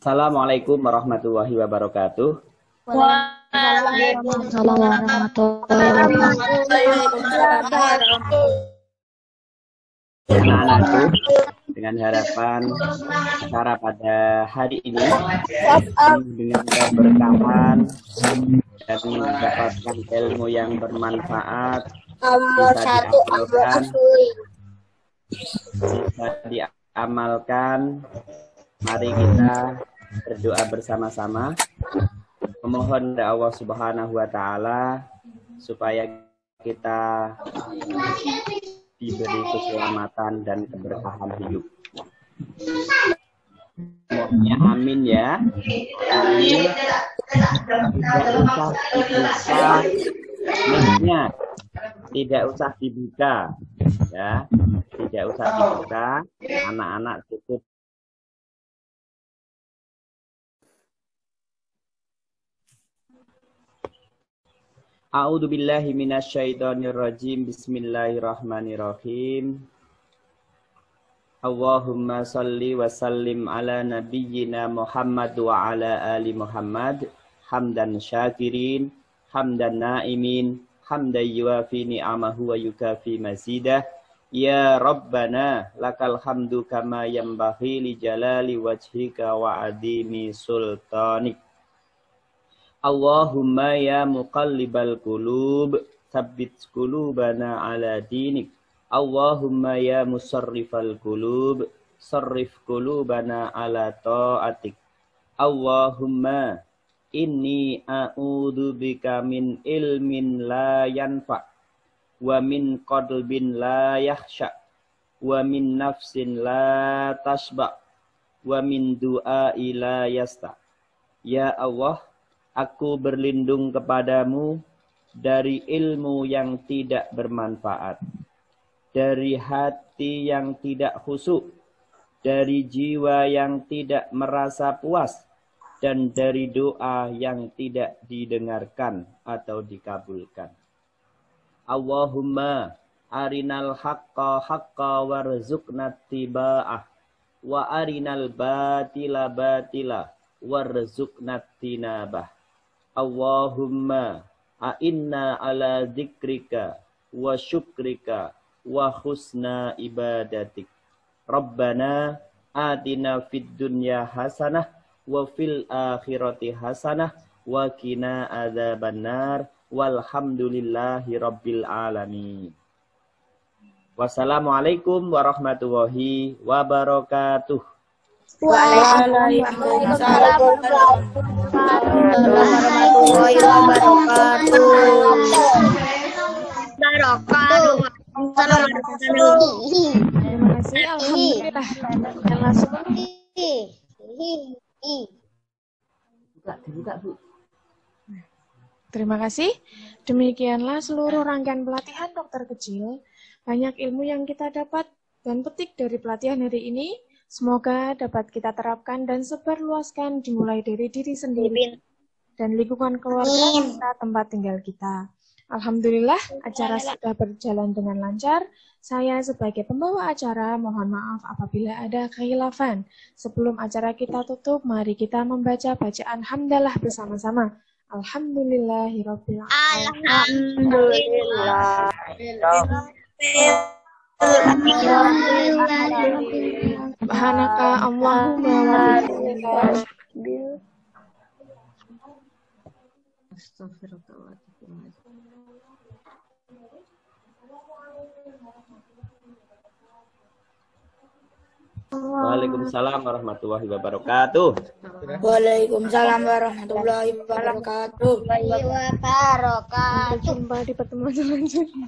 Assalamualaikum warahmatullahi wabarakatuh. Waalaikumsalam warahmatullahi wabarakatuh. Anak-anakku, dengan harapan acara pada hari ini dengan keberkahan dan mendapatkan ilmu yang bermanfaat, bisa diamalkan. Mari kita berdoa bersama-sama, memohon kepada Allah Subhanahu wa Ta'ala supaya kita diberi keselamatan dan keberkahan hidup. Semuanya amin ya. Amin. Tidak usah dibuka ya, tidak usah dibuka. Anak-anak cukup. A'udzu billahi minasyaitonir rajim. Bismillahirrahmanirrahim. Allahumma shalli wa sallim ala nabiyyina Muhammad wa ala ali Muhammad. Hamdan syakirin, hamdan naimin, hamdan yuafi ni'amahu wa yukafi mazidah. Ya Rabbana lakal hamdu kama yanbaghi li jalali wajhika wa adimi sultanik. Allahumma ya muqallibal qulub tsabbit qulubana ala dinik. Allahumma ya musarrifal qulub sarrif qulubana ala ta'atik. Allahumma inni a'udzu bika min ilmin la yanfa wa min qalbin la yakhsha wa min nafsin la tashba wa min du'ai la yasta. Ya Allah, aku berlindung kepadamu dari ilmu yang tidak bermanfaat, dari hati yang tidak khusyuk, dari jiwa yang tidak merasa puas, dan dari doa yang tidak didengarkan atau dikabulkan. Allahumma arinal haqqa haqqa warzuqna tiba'ah wa arinal batila batila warzuqna tinabah. Allahumma a'inna ala dzikrika wa syukrika wa husna ibadatik. Rabbana atina fid dunya hasanah wa fil akhirati hasanah wa qina adzabannar walhamdulillahi rabbil alamin. Wassalamualaikum warahmatullahi wabarakatuh. Waalaikumsalam warahmatullahi wabarakatuh. Terima kasih. Alhamdulillah. Yang langsung. Terima kasih. Demikianlah seluruh rangkaian pelatihan dokter kecil. Banyak ilmu yang kita dapat dan petik dari pelatihan hari ini. Semoga dapat kita terapkan dan sebarluaskan dimulai dari diri sendiri dan lingkungan keluarga serta tempat tinggal kita. Alhamdulillah, acara sudah berjalan dengan lancar. Saya sebagai pembawa acara mohon maaf apabila ada kekhilafan. Sebelum acara kita tutup, mari kita membaca bacaan hamdalah bersama-sama. Alhamdulillahirabbil alamin. Subhanaka Allahumma wa bihamdika. Astagfirullahaladzim. Waalaikumsalam warahmatullahi wabarakatuh. Waalaikumsalam warahmatullahi wabarakatuh. Wabarakatuh. Sampai jumpa di pertemuan selanjutnya.